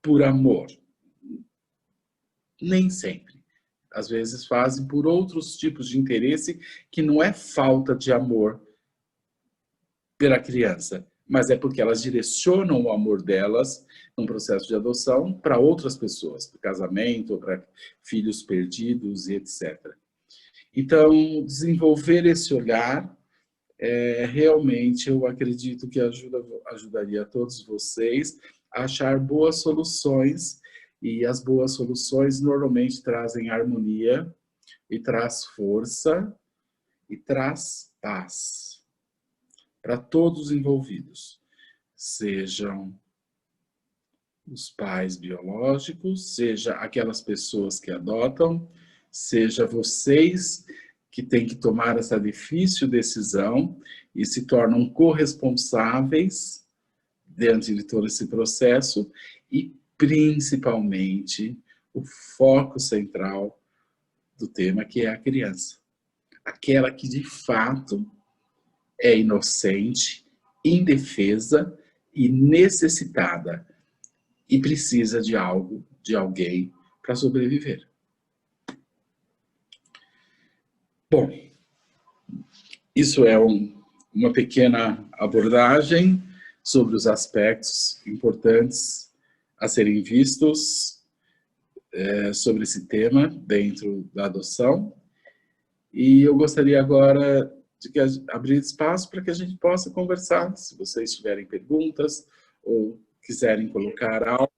por amor. Nem sempre. Às vezes fazem por outros tipos de interesse que não é falta de amor pela criança, mas é porque elas direcionam o amor delas num processo de adoção para outras pessoas, para casamento, para filhos perdidos e etc. Então, desenvolver esse olhar, realmente eu acredito que ajudaria a todos vocês a achar boas soluções, e as boas soluções normalmente trazem harmonia, e traz força, e traz paz para todos os envolvidos, sejam os pais biológicos, seja aquelas pessoas que adotam, seja vocês que têm que tomar essa difícil decisão e se tornam corresponsáveis diante de todo esse processo e, principalmente, o foco central do tema, que é a criança. Aquela que, de fato, é inocente, indefesa e necessitada e precisa de algo, de alguém para sobreviver. Bom, isso é uma pequena abordagem sobre os aspectos importantes a serem vistos sobre esse tema dentro da adoção. E eu gostaria agora de abrir espaço para que a gente possa conversar. Se vocês tiverem perguntas ou quiserem colocar algo,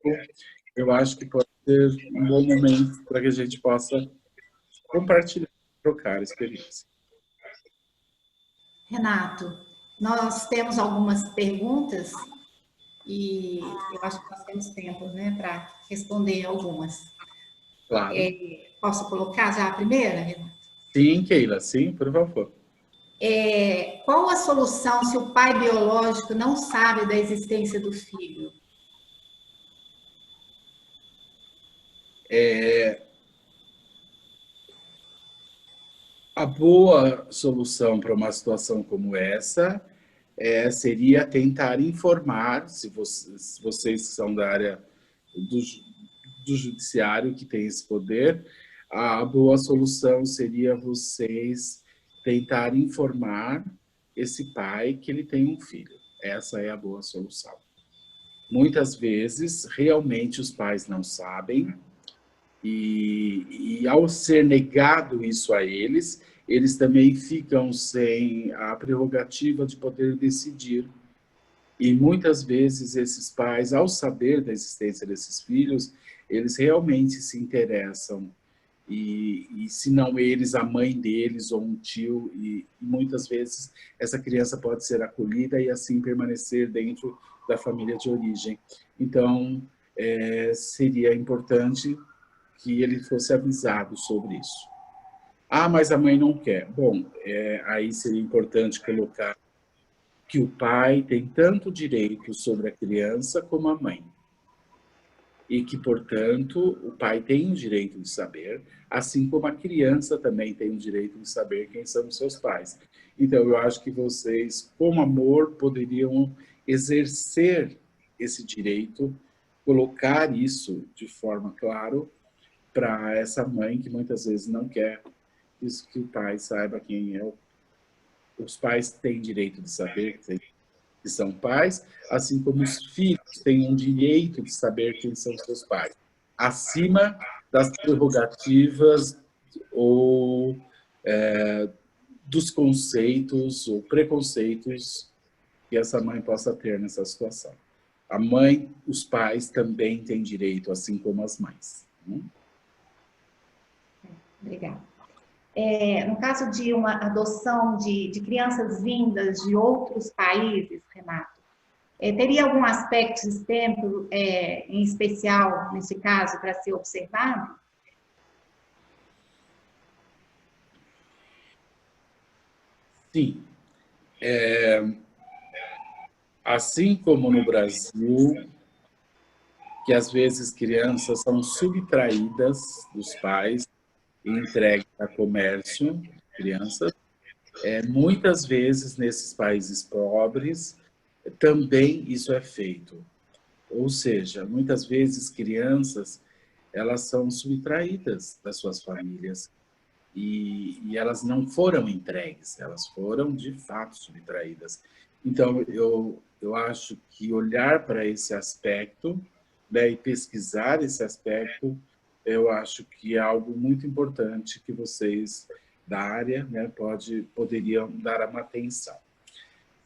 eu acho que pode ser um bom momento para que a gente possa compartilhar, trocar experiência. Renato, nós temos algumas perguntas e eu acho que nós temos tempo, né, para responder algumas. Claro. Posso colocar já a primeira, Renato? Sim, Keila, sim, por favor. Qual a solução se o pai biológico não sabe da existência do filho? A boa solução para uma situação como essa seria tentar informar, se vocês são da área do judiciário que tem esse poder, a boa solução seria vocês tentar informar esse pai que ele tem um filho. Essa é a boa solução. Muitas vezes, realmente, os pais não sabem, e ao ser negado isso a eles, eles também ficam sem a prerrogativa de poder decidir. E muitas vezes esses pais, ao saber da existência desses filhos, eles realmente se interessam. E se não eles, a mãe deles ou um tio, e muitas vezes essa criança pode ser acolhida e assim permanecer dentro da família de origem. Então, seria importante que ele fosse avisado sobre isso. Ah, mas a mãe não quer. Bom, aí seria importante colocar que o pai tem tanto direito sobre a criança como a mãe. E que, portanto, o pai tem o direito de saber, assim como a criança também tem o direito de saber quem são os seus pais. Então, eu acho que vocês, com amor, poderiam exercer esse direito, colocar isso de forma clara para essa mãe que muitas vezes não quer isso, que o pai saiba quem é. Os pais têm direito de saber que são pais, assim como os filhos têm um direito de saber quem são seus pais, acima das prerrogativas ou dos conceitos ou preconceitos que essa mãe possa ter nessa situação. A mãe, os pais também têm direito, assim como as mães. Obrigada. No caso de uma adoção de crianças vindas de outros países, Renato, teria algum aspecto sistêmico em especial, nesse caso, para ser observado? Sim. Assim como no Brasil, que às vezes crianças são subtraídas dos pais e entregues a comércio, crianças, muitas vezes nesses países pobres também isso é feito. Ou seja, muitas vezes crianças elas são subtraídas das suas famílias e elas não foram entregues, elas foram de fato subtraídas. Então eu acho que olhar para esse aspecto, né, e pesquisar esse aspecto, eu acho que é algo muito importante que vocês da área, né, poderiam dar uma atenção.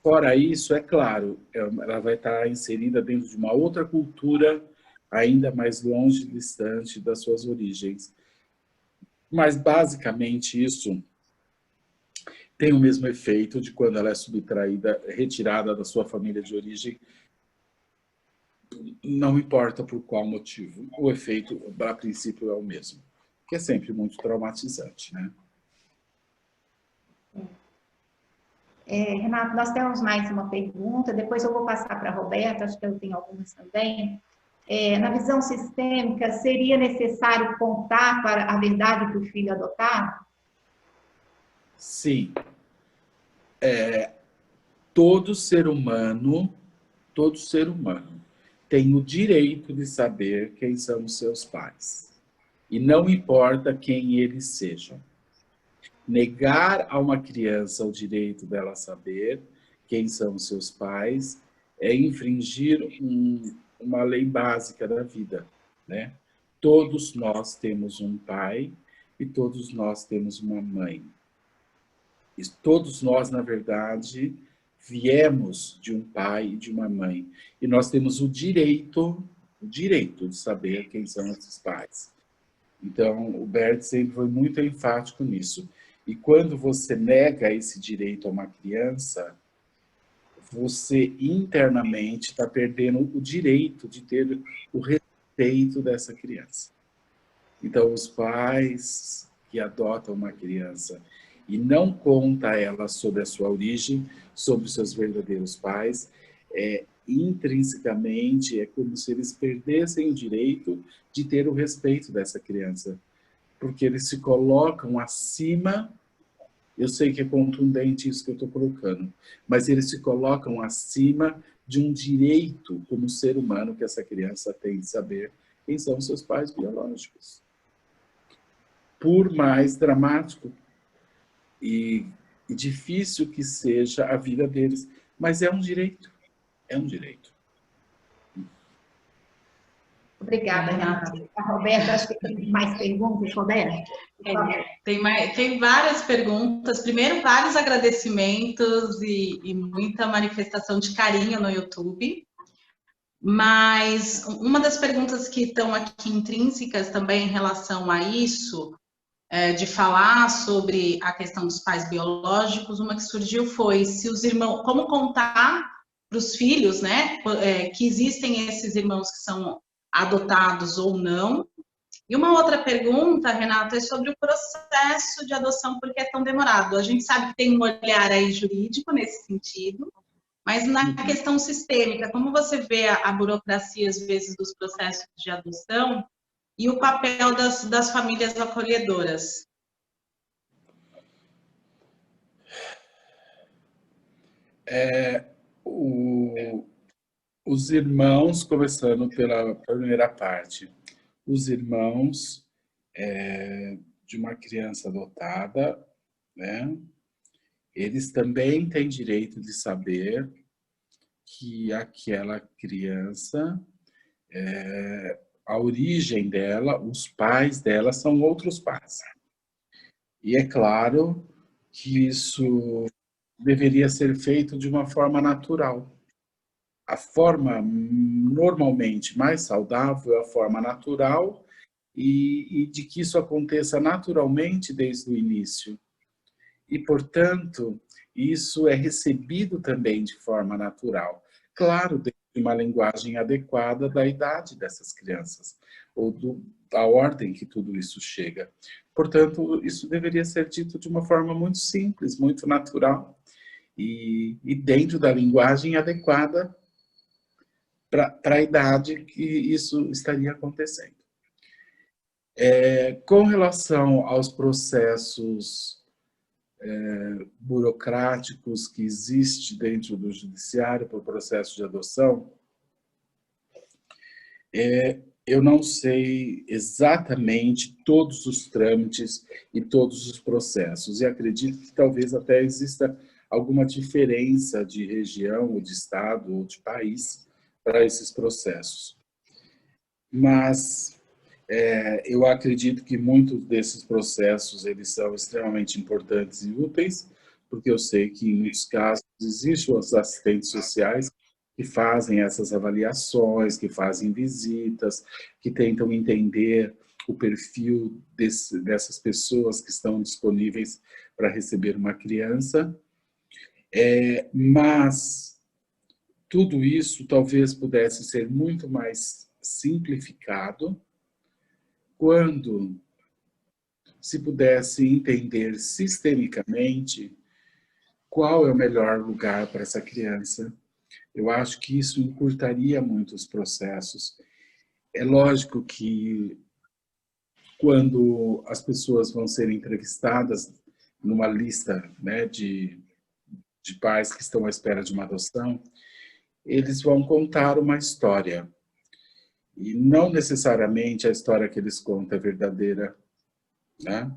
Fora isso, é claro, ela vai estar inserida dentro de uma outra cultura, ainda mais longe, distante das suas origens. Mas, basicamente, isso tem o mesmo efeito de quando ela é subtraída, retirada da sua família de origem, não importa por qual motivo. O efeito, a princípio, é o mesmo, que é sempre muito traumatizante, né? Renato, nós temos mais uma pergunta, depois eu vou passar para a Roberta, acho que eu tenho algumas também. Na visão sistêmica, seria necessário contar para a verdade para o filho adotado? Sim. Todo ser humano tem o direito de saber quem são os seus pais. E não importa quem eles sejam. Negar a uma criança o direito dela saber quem são os seus pais é infringir uma lei básica da vida, né? Todos nós temos um pai e todos nós temos uma mãe. E todos nós, na verdade, viemos de um pai e de uma mãe. E nós temos o direito de saber quem são esses pais. Então, o Bert sempre foi muito enfático nisso. E quando você nega esse direito a uma criança, você internamente está perdendo o direito de ter o respeito dessa criança. Então, os pais que adotam uma criança e não conta a ela sobre a sua origem, sobre os seus verdadeiros pais, intrinsecamente é como se eles perdessem o direito de ter o respeito dessa criança, porque eles se colocam acima. Eu sei que é contundente isso que eu estou colocando, mas eles se colocam acima de um direito como ser humano que essa criança tem de saber quem são os seus pais biológicos. Por mais dramático e difícil que seja a vida deles, mas é um direito. É um direito. Obrigada, Renata. A Roberta, acho que tem mais perguntas, Roberta? Tem várias perguntas. Primeiro, vários agradecimentos e muita manifestação de carinho no YouTube. Mas uma das perguntas que estão aqui intrínsecas também em relação a isso, de falar sobre a questão dos pais biológicos, uma que surgiu foi se os irmãos, como contar para os filhos, né, que existem esses irmãos que são adotados ou não. E uma outra pergunta, Renata, é sobre o processo de adoção, porque é tão demorado. A gente sabe que tem um olhar aí jurídico nesse sentido, mas na questão sistêmica, como você vê a burocracia, às vezes, dos processos de adoção e o papel das famílias acolhedoras? Os irmãos, começando pela primeira parte, os irmãos de uma criança adotada, né? Eles também têm direito de saber que aquela criança, a origem dela, os pais dela são outros pais. E é claro que isso deveria ser feito de uma forma natural. A forma normalmente mais saudável é a forma natural e de que isso aconteça naturalmente desde o início. E, portanto, isso é recebido também de forma natural. Claro, dentro de uma linguagem adequada da idade dessas crianças, ou da ordem que tudo isso chega. Portanto, isso deveria ser dito de uma forma muito simples, muito natural, e dentro da linguagem adequada para a idade que isso estaria acontecendo. Com relação aos processos burocráticos que existem dentro do judiciário para o processo de adoção, eu não sei exatamente todos os trâmites e todos os processos, e acredito que talvez até exista alguma diferença de região, ou de estado, ou de país para esses processos. Mas eu acredito que muitos desses processos eles são extremamente importantes e úteis, porque eu sei que em muitos casos existem os assistentes sociais que fazem essas avaliações, que fazem visitas, que tentam entender o perfil dessas pessoas que estão disponíveis para receber uma criança. Mas tudo isso talvez pudesse ser muito mais simplificado quando se pudesse entender sistemicamente qual é o melhor lugar para essa criança. Eu acho que isso encurtaria muito os processos. É lógico que quando as pessoas vão ser entrevistadas numa lista, né, de pais que estão à espera de uma adoção, eles vão contar uma história. E não necessariamente a história que eles contam é verdadeira, né?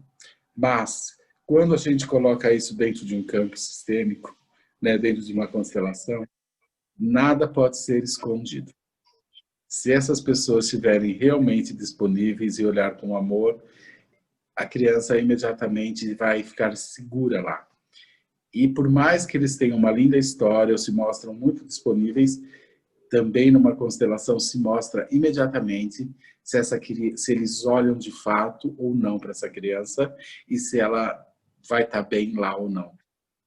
Mas, quando a gente coloca isso dentro de um campo sistêmico, né, dentro de uma constelação, nada pode ser escondido. Se essas pessoas estiverem realmente disponíveis e olhar com amor, a criança imediatamente vai ficar segura lá. E por mais que eles tenham uma linda história ou se mostram muito disponíveis, também numa constelação se mostra imediatamente se eles olham de fato ou não para essa criança e se ela vai estar bem lá ou não.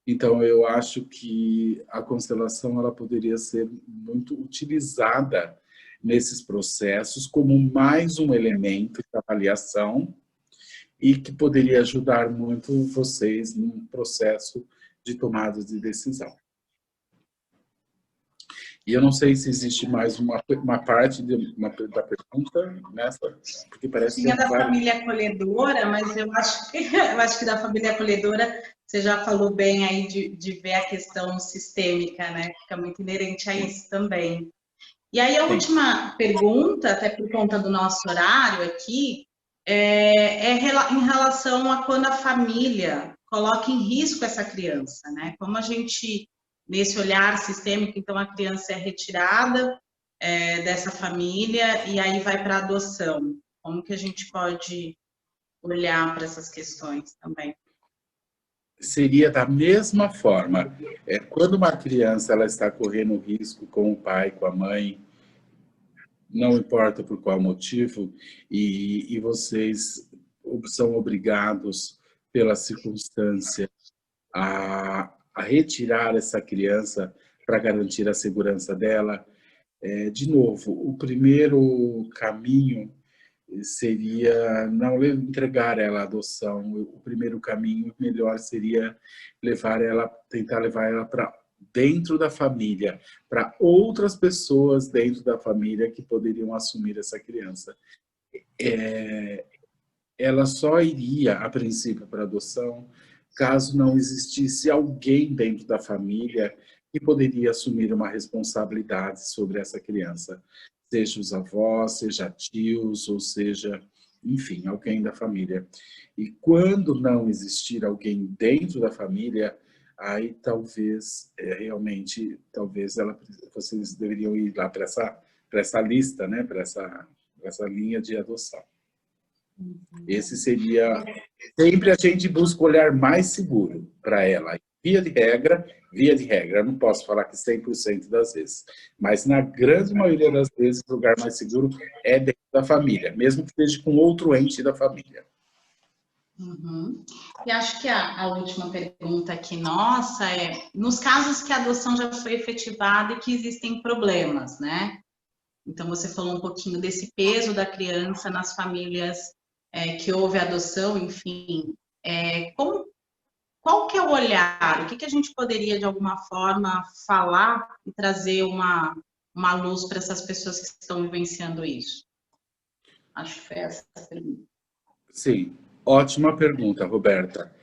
Então, eu acho que a constelação ela poderia ser muito utilizada nesses processos como mais um elemento de avaliação e que poderia ajudar muito vocês no processo de tomada de decisão. E eu não sei se existe mais uma parte da pergunta nessa, porque parece que da família acolhedora, mas eu acho que da família acolhedora você já falou bem aí de ver a questão sistêmica, né? Fica muito inerente a isso também. E aí a última pergunta, até por conta do nosso horário aqui, em relação a quando a família coloca em risco essa criança, né? Como a gente, nesse olhar sistêmico, então a criança é retirada dessa família e aí vai para a adoção? Como que a gente pode olhar para essas questões também? Seria da mesma forma. Quando uma criança ela está correndo risco com o pai, com a mãe, não importa por qual motivo, e vocês são obrigados pela circunstância a retirar essa criança para garantir a segurança dela. De novo, o primeiro caminho seria não entregar ela à adoção. O primeiro caminho melhor seria tentar levar ela para dentro da família, para outras pessoas dentro da família que poderiam assumir essa criança. Ela só iria, a princípio, para adoção, caso não existisse alguém dentro da família que poderia assumir uma responsabilidade sobre essa criança. Seja os avós, seja tios, ou seja, enfim, alguém da família. E quando não existir alguém dentro da família, aí talvez, realmente, vocês deveriam ir lá para essa lista, né? Para essa linha de adoção. Esse seria... Sempre a gente busca o olhar mais seguro para ela. Via de regra, eu não posso falar que 100% das vezes, mas na grande maioria das vezes o lugar mais seguro é dentro da família, mesmo que esteja com outro ente da família. Uhum. E acho que a última pergunta aqui nossa nos casos que a adoção já foi efetivada e que existem problemas, né? Então você falou um pouquinho desse peso da criança nas famílias que houve adoção, enfim, qual que é o olhar? O que a gente poderia, de alguma forma, falar e trazer uma luz para essas pessoas que estão vivenciando isso? Acho que foi essa a pergunta. Sim, ótima pergunta, Roberta.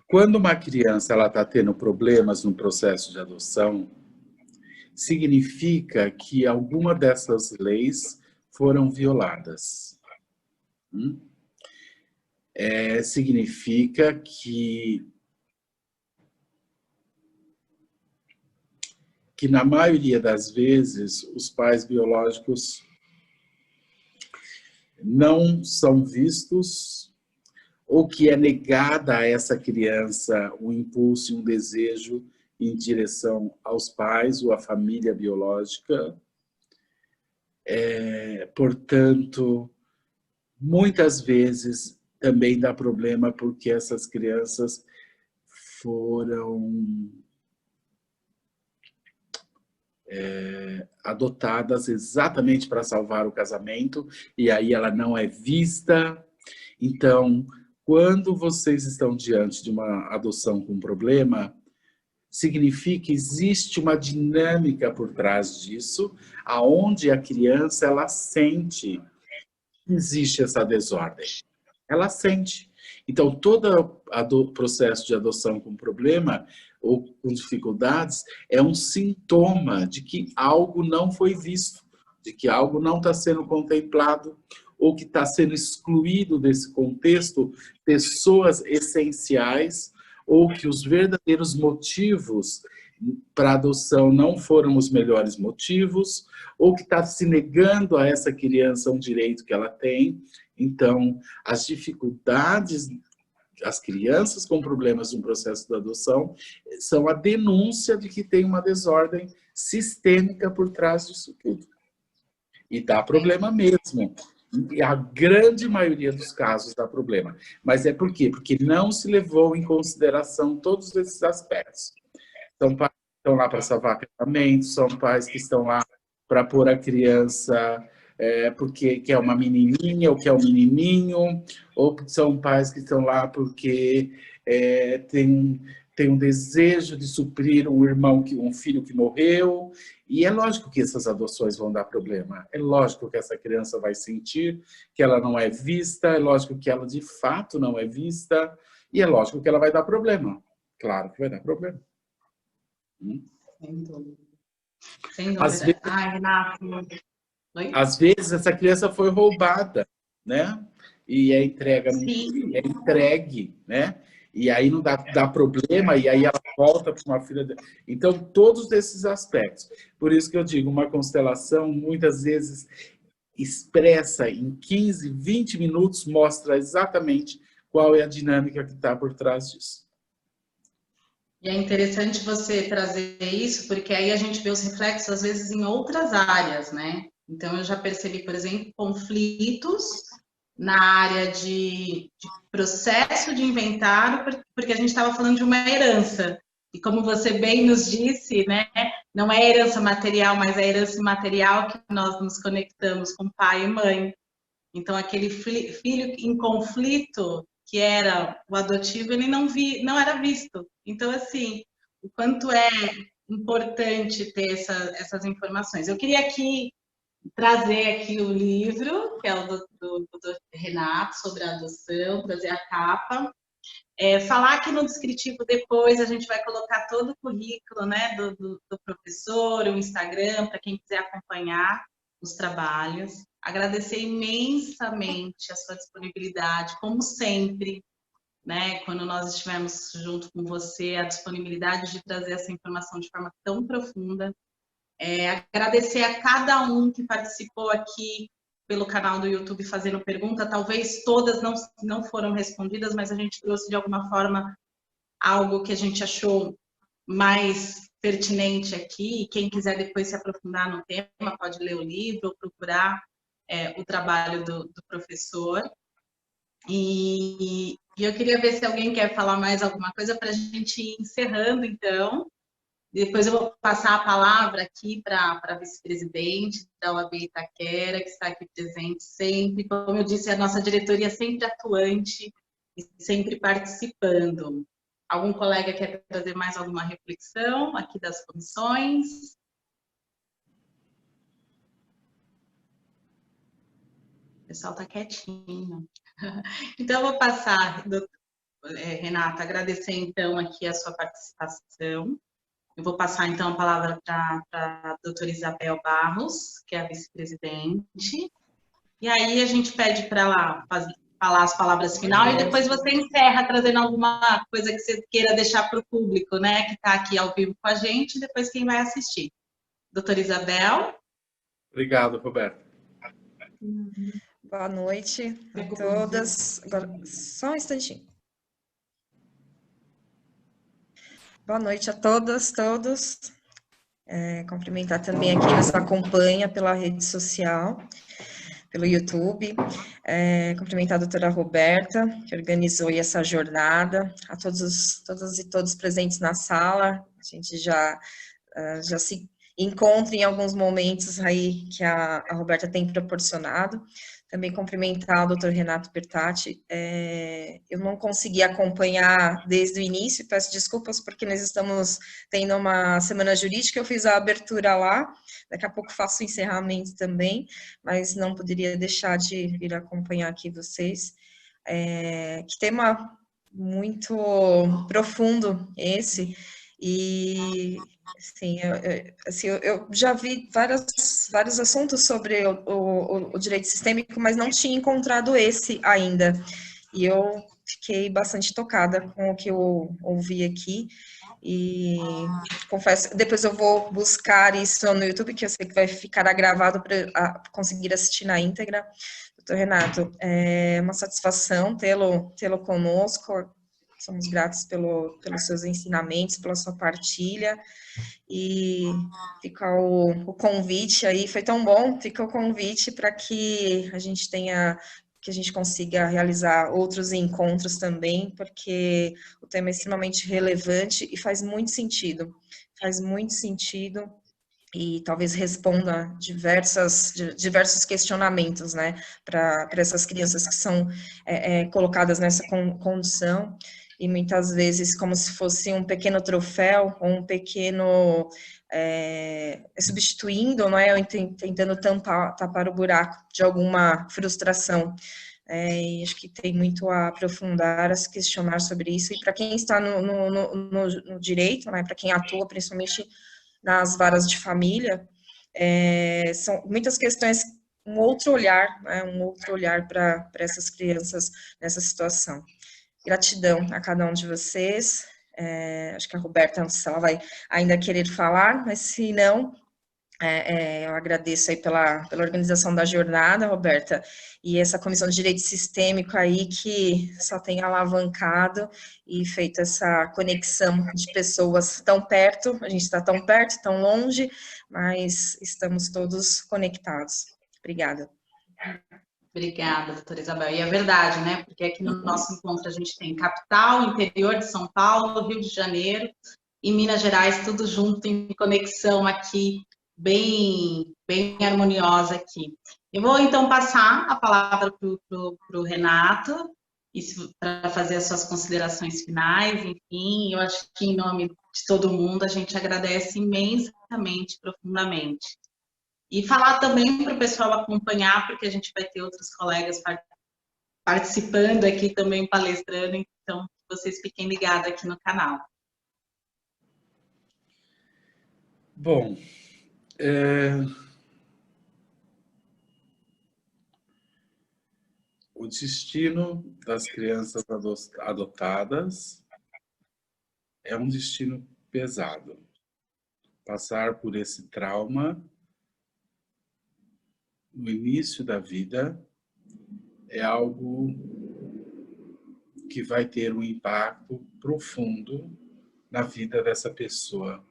Quando uma criança está tendo problemas no processo de adoção, significa que alguma dessas leis foram violadas. Significa que na maioria das vezes os pais biológicos não são vistos, ou que é negada a essa criança um impulso e um desejo em direção aos pais ou à família biológica. Portanto, muitas vezes também dá problema porque essas crianças foram adotadas exatamente para salvar o casamento, e aí ela não é vista. Então, quando vocês estão diante de uma adoção com problema, significa que existe uma dinâmica por trás disso, aonde a criança ela sente que existe essa desordem. Ela sente. Então, todo o processo de adoção com problema ou com dificuldades é um sintoma de que algo não foi visto, de que algo não está sendo contemplado, ou que está sendo excluído desse contexto pessoas essenciais, ou que os verdadeiros motivos para adoção não foram os melhores motivos, ou que está se negando a essa criança um direito que ela tem. Então, as dificuldades, as crianças com problemas no processo da adoção, são a denúncia de que tem uma desordem sistêmica por trás disso tudo. E dá problema mesmo. E a grande maioria dos casos dá problema. Mas é por quê? Porque não se levou em consideração todos esses aspectos. São pais que estão lá para salvar casamento, são pais que estão lá para pôr a criança porque quer uma menininha ou quer um menininho, ou são pais que estão lá porque tem um desejo de suprir um filho que morreu. E é lógico que essas adoções vão dar problema. É lógico que essa criança vai sentir que ela não é vista, é lógico que ela de fato não é vista, e é lógico que ela vai dar problema. Claro que vai dar problema. Sem dúvida. Sem dúvida. Renato. Oi? Às vezes essa criança foi roubada, né? E é entregue, né? e aí não dá problema, e aí ela volta para uma filha dela. Então, todos esses aspectos. Por isso que eu digo, uma constelação, muitas vezes, expressa em 15, 20 minutos, mostra exatamente qual é a dinâmica que está por trás disso. E é interessante você trazer isso, porque aí a gente vê os reflexos, às vezes, em outras áreas, né? Então, eu já percebi, por exemplo, conflitos na área de processo de inventário, porque a gente estava falando de uma herança. E como você bem nos disse, né? Não é herança material, mas é herança imaterial que nós nos conectamos com pai e mãe. Então, aquele filho em conflito, que era o adotivo, ele não era visto. Então, assim, o quanto é importante ter essas informações. Eu queria aqui trazer aqui o livro, que é o do Renato, sobre a adoção, trazer a capa. Falar que no descritivo depois a gente vai colocar todo o currículo, né, do professor, o Instagram, para quem quiser acompanhar os trabalhos. Agradecer imensamente a sua disponibilidade, como sempre, né, quando nós estivemos junto com você, a disponibilidade de trazer essa informação de forma tão profunda. Agradecer a cada um que participou aqui pelo canal do YouTube fazendo pergunta. Talvez todas não foram respondidas, mas a gente trouxe de alguma forma algo que a gente achou mais pertinente aqui. E quem quiser depois se aprofundar no tema, pode ler o livro ou procurar o trabalho do professor. E eu queria ver se alguém quer falar mais alguma coisa para a gente ir encerrando, então. Depois eu vou passar a palavra aqui para a vice-presidente da OAB Itaquera, que está aqui presente sempre. Como eu disse, a nossa diretoria sempre atuante e sempre participando. Algum colega quer trazer mais alguma reflexão aqui das comissões? O pessoal está quietinho. Então, eu vou passar, Renata, agradecer então aqui a sua participação. Eu vou passar, então, a palavra para a doutora Isabel Barros, que é a vice-presidente. E aí a gente pede para ela falar as palavras final e depois você encerra trazendo alguma coisa que você queira deixar para o público, né, que está aqui ao vivo com a gente, e depois quem vai assistir. Doutora Isabel. Obrigado, Roberto. Boa noite a todas. Agora, só um instantinho. Boa noite a todas, todos. Cumprimentar também a quem nos acompanha pela rede social, pelo YouTube. Cumprimentar a doutora Roberta, que organizou essa jornada, a todas e todos presentes na sala. A gente já se encontra em alguns momentos aí que a Roberta tem proporcionado. Também cumprimentar o doutor Renato Bertatti. Eu não consegui acompanhar desde o início, peço desculpas porque nós estamos tendo uma semana jurídica, eu fiz a abertura lá, daqui a pouco faço o encerramento também, mas não poderia deixar de vir acompanhar aqui vocês. Que tema muito profundo esse, e assim, eu já vi vários assuntos sobre o direito sistêmico, mas não tinha encontrado esse ainda. E eu fiquei bastante tocada com o que eu ouvi aqui. E confesso, depois eu vou buscar isso no YouTube, que eu sei que vai ficar gravado para conseguir assistir na íntegra. Doutor Renato, é uma satisfação tê-lo conosco. Somos gratos pelos seus ensinamentos, pela sua partilha, e fica o convite aí, foi tão bom, fica o convite para que a gente consiga realizar outros encontros também, porque o tema é extremamente relevante e faz muito sentido, e talvez responda diversos questionamentos, né, para essas crianças que são colocadas nessa condição, e muitas vezes como se fosse um pequeno troféu, ou um pequeno, substituindo, não é, tentando tapar o buraco de alguma frustração. E acho que tem muito a aprofundar, a se questionar sobre isso, e para quem está no direito, né, para quem atua principalmente nas varas de família, são muitas questões, um outro olhar, né, para essas crianças nessa situação. Gratidão a cada um de vocês. Acho que a Roberta, não sei se ela vai ainda querer falar, mas se não, eu agradeço aí pela organização da jornada, Roberta, e essa Comissão de Direito Sistêmico aí que só tem alavancado e feito essa conexão de pessoas tão perto, a gente está tão perto, tão longe, mas estamos todos conectados. Obrigada. Obrigada, doutora Isabel. E é verdade, né? Porque aqui no nosso encontro a gente tem capital, interior de São Paulo, Rio de Janeiro e Minas Gerais, tudo junto em conexão aqui, bem harmoniosa aqui. Eu vou, então, passar a palavra para o Renato, para fazer as suas considerações finais, enfim, eu acho que em nome de todo mundo a gente agradece imensamente, profundamente. E falar também para o pessoal acompanhar, porque a gente vai ter outros colegas participando aqui também, palestrando, então vocês fiquem ligados aqui no canal. Bom, o destino das crianças adotadas é um destino pesado. Passar por esse trauma no início da vida é algo que vai ter um impacto profundo na vida dessa pessoa.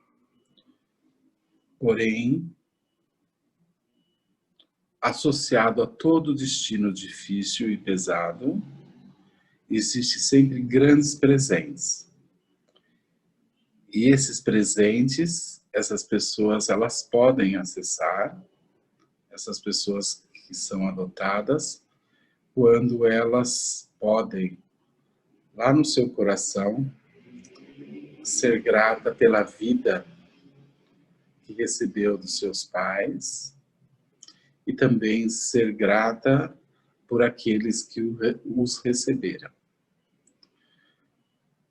Porém, associado a todo destino difícil e pesado, existe sempre grandes presentes. E esses presentes, essas pessoas, elas podem acessar, essas pessoas que são adotadas, quando elas podem, lá no seu coração, ser grata pela vida que recebeu dos seus pais e também ser grata por aqueles que os receberam.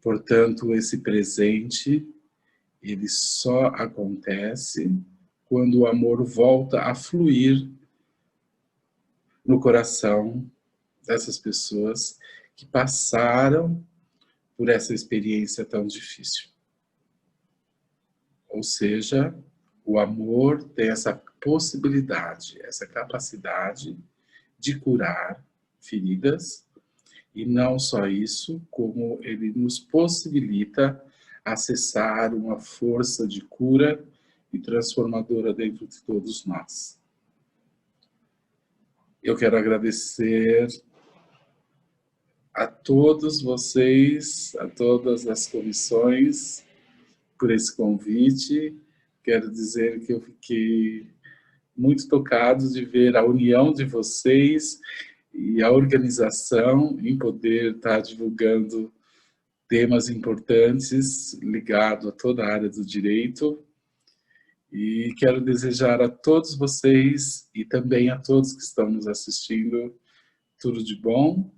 Portanto, esse presente, ele só acontece quando o amor volta a fluir no coração dessas pessoas que passaram por essa experiência tão difícil. Ou seja, o amor tem essa possibilidade, essa capacidade de curar feridas, e não só isso, como ele nos possibilita acessar uma força de cura e transformadora dentro de todos nós. Eu quero agradecer a todos vocês, a todas as comissões, por esse convite. Quero dizer que eu fiquei muito tocado de ver a união de vocês e a organização em poder estar divulgando temas importantes ligados a toda a área do direito. E quero desejar a todos vocês e também a todos que estão nos assistindo tudo de bom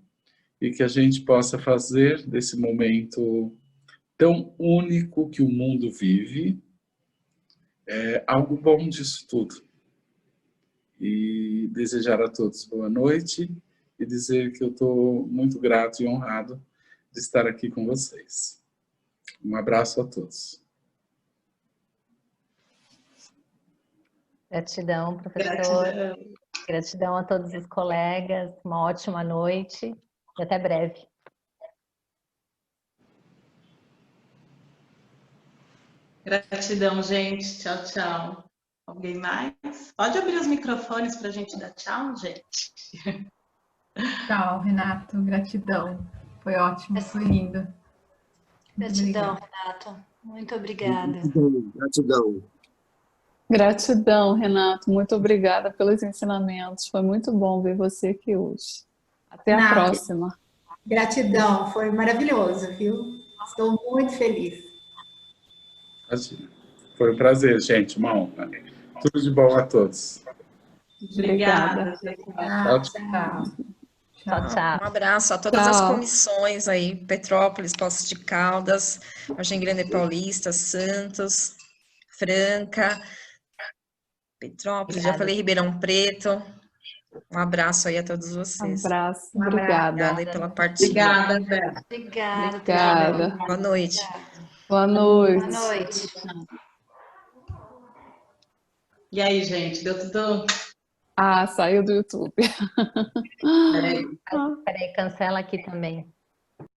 e que a gente possa fazer desse momento tão único que o mundo vive algo bom disso tudo. E desejar a todos boa noite e dizer que eu estou muito grato e honrado de estar aqui com vocês. Um abraço a todos. Gratidão, professor. Gratidão a todos os colegas. Uma ótima noite e até breve. Gratidão, gente. Tchau, tchau. Alguém mais? Pode abrir os microfones para a gente dar tchau, gente? Tchau, Renato. Gratidão. Foi ótimo, foi lindo. Gratidão, Renato. Muito obrigada. Gratidão. Gratidão, Renato. Muito obrigada pelos ensinamentos. Foi muito bom ver você aqui hoje. Até a próxima. Gratidão, foi maravilhoso, viu? Estou muito feliz. Foi um prazer, gente. Uma honra. Tudo de bom a todos. Obrigada. Tchau, tchau. Tchau, tchau. Um abraço a todas as comissões aí, Petrópolis, Poços de Caldas, Vargem Grande Paulista, Santos, Franca, Petrópolis, já falei Ribeirão Preto, Um abraço aí a todos vocês. Abraço, Um abraço. obrigada. Obrigada aí pela partilha. Obrigada, Bel. Obrigada. Obrigada. Boa noite. Boa noite. Boa noite. E aí, gente, deu tudo? Ah, saiu do YouTube. Peraí. Peraí, cancela aqui também.